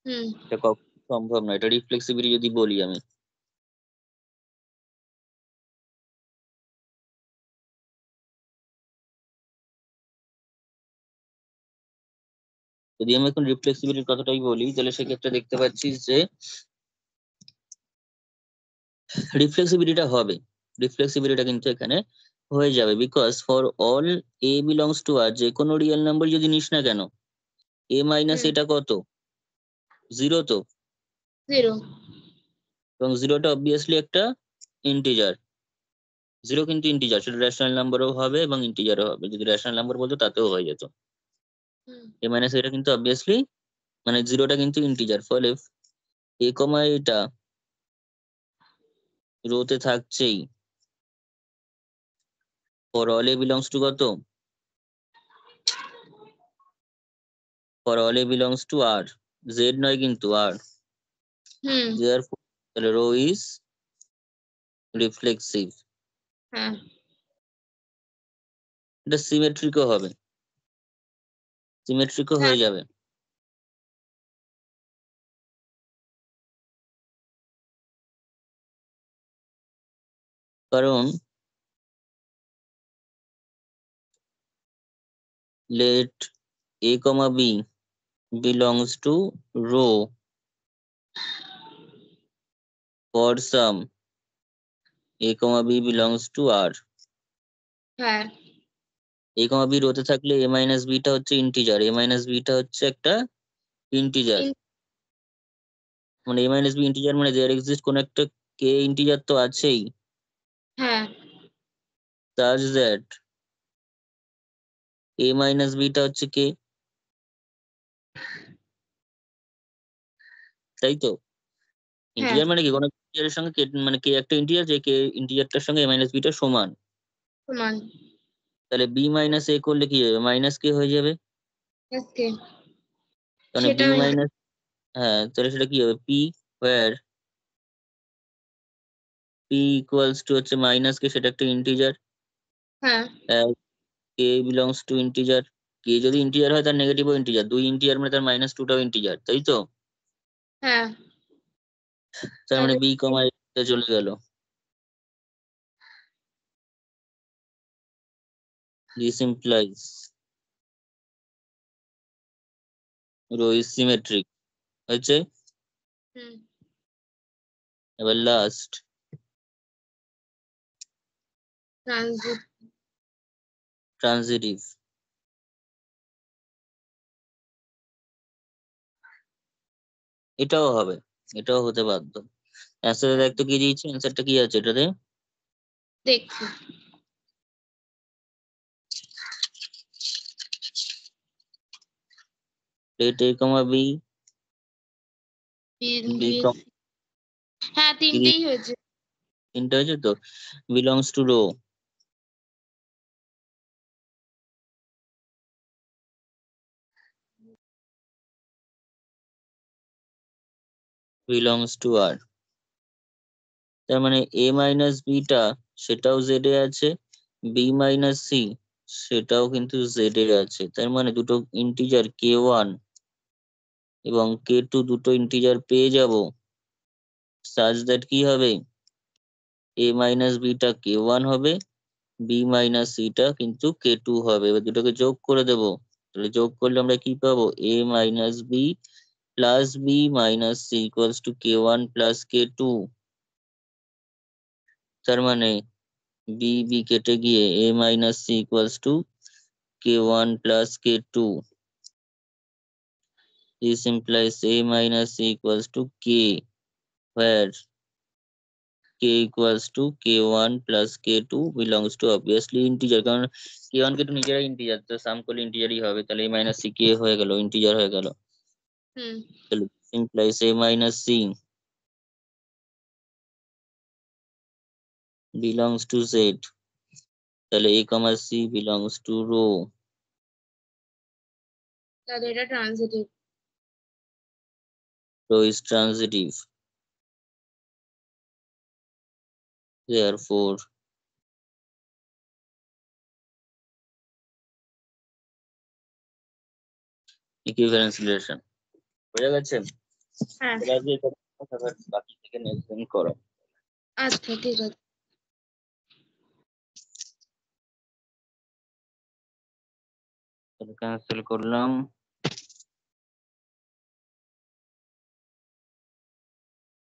হুম। এটা কখনো সম্ভব নয়, এটা রিফ্লেক্সিবিলিটি যদি বলি আমি। যদি আমি এখন রিফ্লেক্সিবিলিটির কথাটাই বলি, তাহলে সেক্ষেত্রে দেখতে পাচ্ছি যে রিফ্লেক্সিবিলিটিটা হবে, রিফ্লেক্সিবিলিটিটা কিন্তু এখানে হয়ে যাবে, because for all a belongs to R, যে কোনো রিয়েল নাম্বার যদি নিস না কেন, এ মাইনাস হুম। এটা কত? 0 তো। 0 এবং জিরোটা অবভিয়াসলি একটা ইন্টিজার। জিরো কিন্তু ইন্টিজার, সেটা রেশনাল নাম্বারও হবে এবং ইন্টিজারও হবে। যদি রেশনাল নাম্বার বলতো তাতেও হয়ে যেত। হুম এ মাইনাস এটা কিন্তু অবভিয়াসলি মানে জিরোটা কিন্তু ইন্টিজার, ফলে এ কমা এটা রোতে থাকছেই। For all a belongs to কত? For all a belongs to R, Z নয় কিন্তু আর। হুম দেয়ারফর তাহলে রো ইজ রিফ্লেক্সিভ। হ্যাঁ এটা সিমেট্রিকও হবে, সিমেট্রিকও হ্যাঁ হয়ে যাবে। কারণ let a comma b belongs to row for some a comma b belongs to r। হ্যাঁ a comma b রোতে থাকলে a মাইনাস b টা হচ্ছে ইন্টিজার, a মাইনাস b টা হচ্ছে একটা ইন্টিজার। ইন- মানে a মাইনাস b ইন্টিজার মানে দেয়ার exist কোন একটা k ইন্টিজার তো আছেই, হ্যাঁ such that a minus b টা হচ্ছে k, তাই তো? হ্যাঁ ইন্টিজার মানে কি কোন ইন্টিজারের সঙ্গে k, মানে k একটা ইন্টিজার যে k ইন্টিজারটার সঙ্গে a মাইনাস b টা সমান। সমান তাহলে b মাইনাস a করলে কি হবে? মাইনাস k হয়ে যাবে। এসকে মানে b সেটা হয়ে মাইনাস, হ্যাঁ তাহলে সেটা কি হবে? p where p equals to হচ্ছে মাইনাস কে, সেটা একটা ইন্টিজার। হ্যাঁ k belongs to integer, k যদি ইন্টিজার হয় তার নেগেটিভও ইন্টিজার, দুই ইন্টিজার মানে তার মাইনাস টুটাও ইন্টিজার, তাই তো? হ্যাঁ তার মানে তাহলে b কমা চলে গেল। this implies rho is symmetric হচ্ছে। হুম এবার লাস্ট ট্রানজিট ট্রানজিটিভ, এটাও হবে, এটাও হতে বাধ্য। অ্যান্সারে দেখ তো কি দিয়েছে, অ্যান্সারটা কি আছে এটাতে? দেখছি let a comma b b comma হ্যাঁ তিনটেই হয়েছে তিনটা হয়েছে তো, belongs to rho belongs to R. তার মানে a মাইনাস b টা সেটাও জেড এ আছে, b মাইনাস সি সেটাও কিন্তু জেড এ আছে। তার মানে দুটো ইন্টিজার k1 এবং k2 দুটো ইন্টিজার পেয়ে যাব, সাচ দ্যাট কি হবে? a মাইনাস b টা k1 হবে, b মাইনাস সি টা কিন্তু k2 হবে। এবার দুটোকে যোগ করে দেব, তাহলে যোগ করলে আমরা কি পাবো? a minus b plus b minus c equals to k1 plus k2। তার মানে বি বি কেটে গিয়ে a minus c equals to k1 plus k2। This implies a minus c equals to k, where k equals to k1 plus k2 belongs to obviously integer, কারণ k1 k2 নিজেরাই integer, তো সাম করলে ইন্টিজারই হবে। তাহলে a minus c k হয়ে গেল, integer হয়ে গেল। হুম তাহলে this implies a minus c belongs to z, তাহলে a comma c belongs to row, তাহলে এটা transitive row is transitive, therefore equivalence relation। বোঝা গেছে? হ্যাঁ তাহলে আজকে এই কথা, বাকি থেকে নেক্সট দিন করো। আচ্ছা ঠিক আছে ক্যান্সেল করলাম।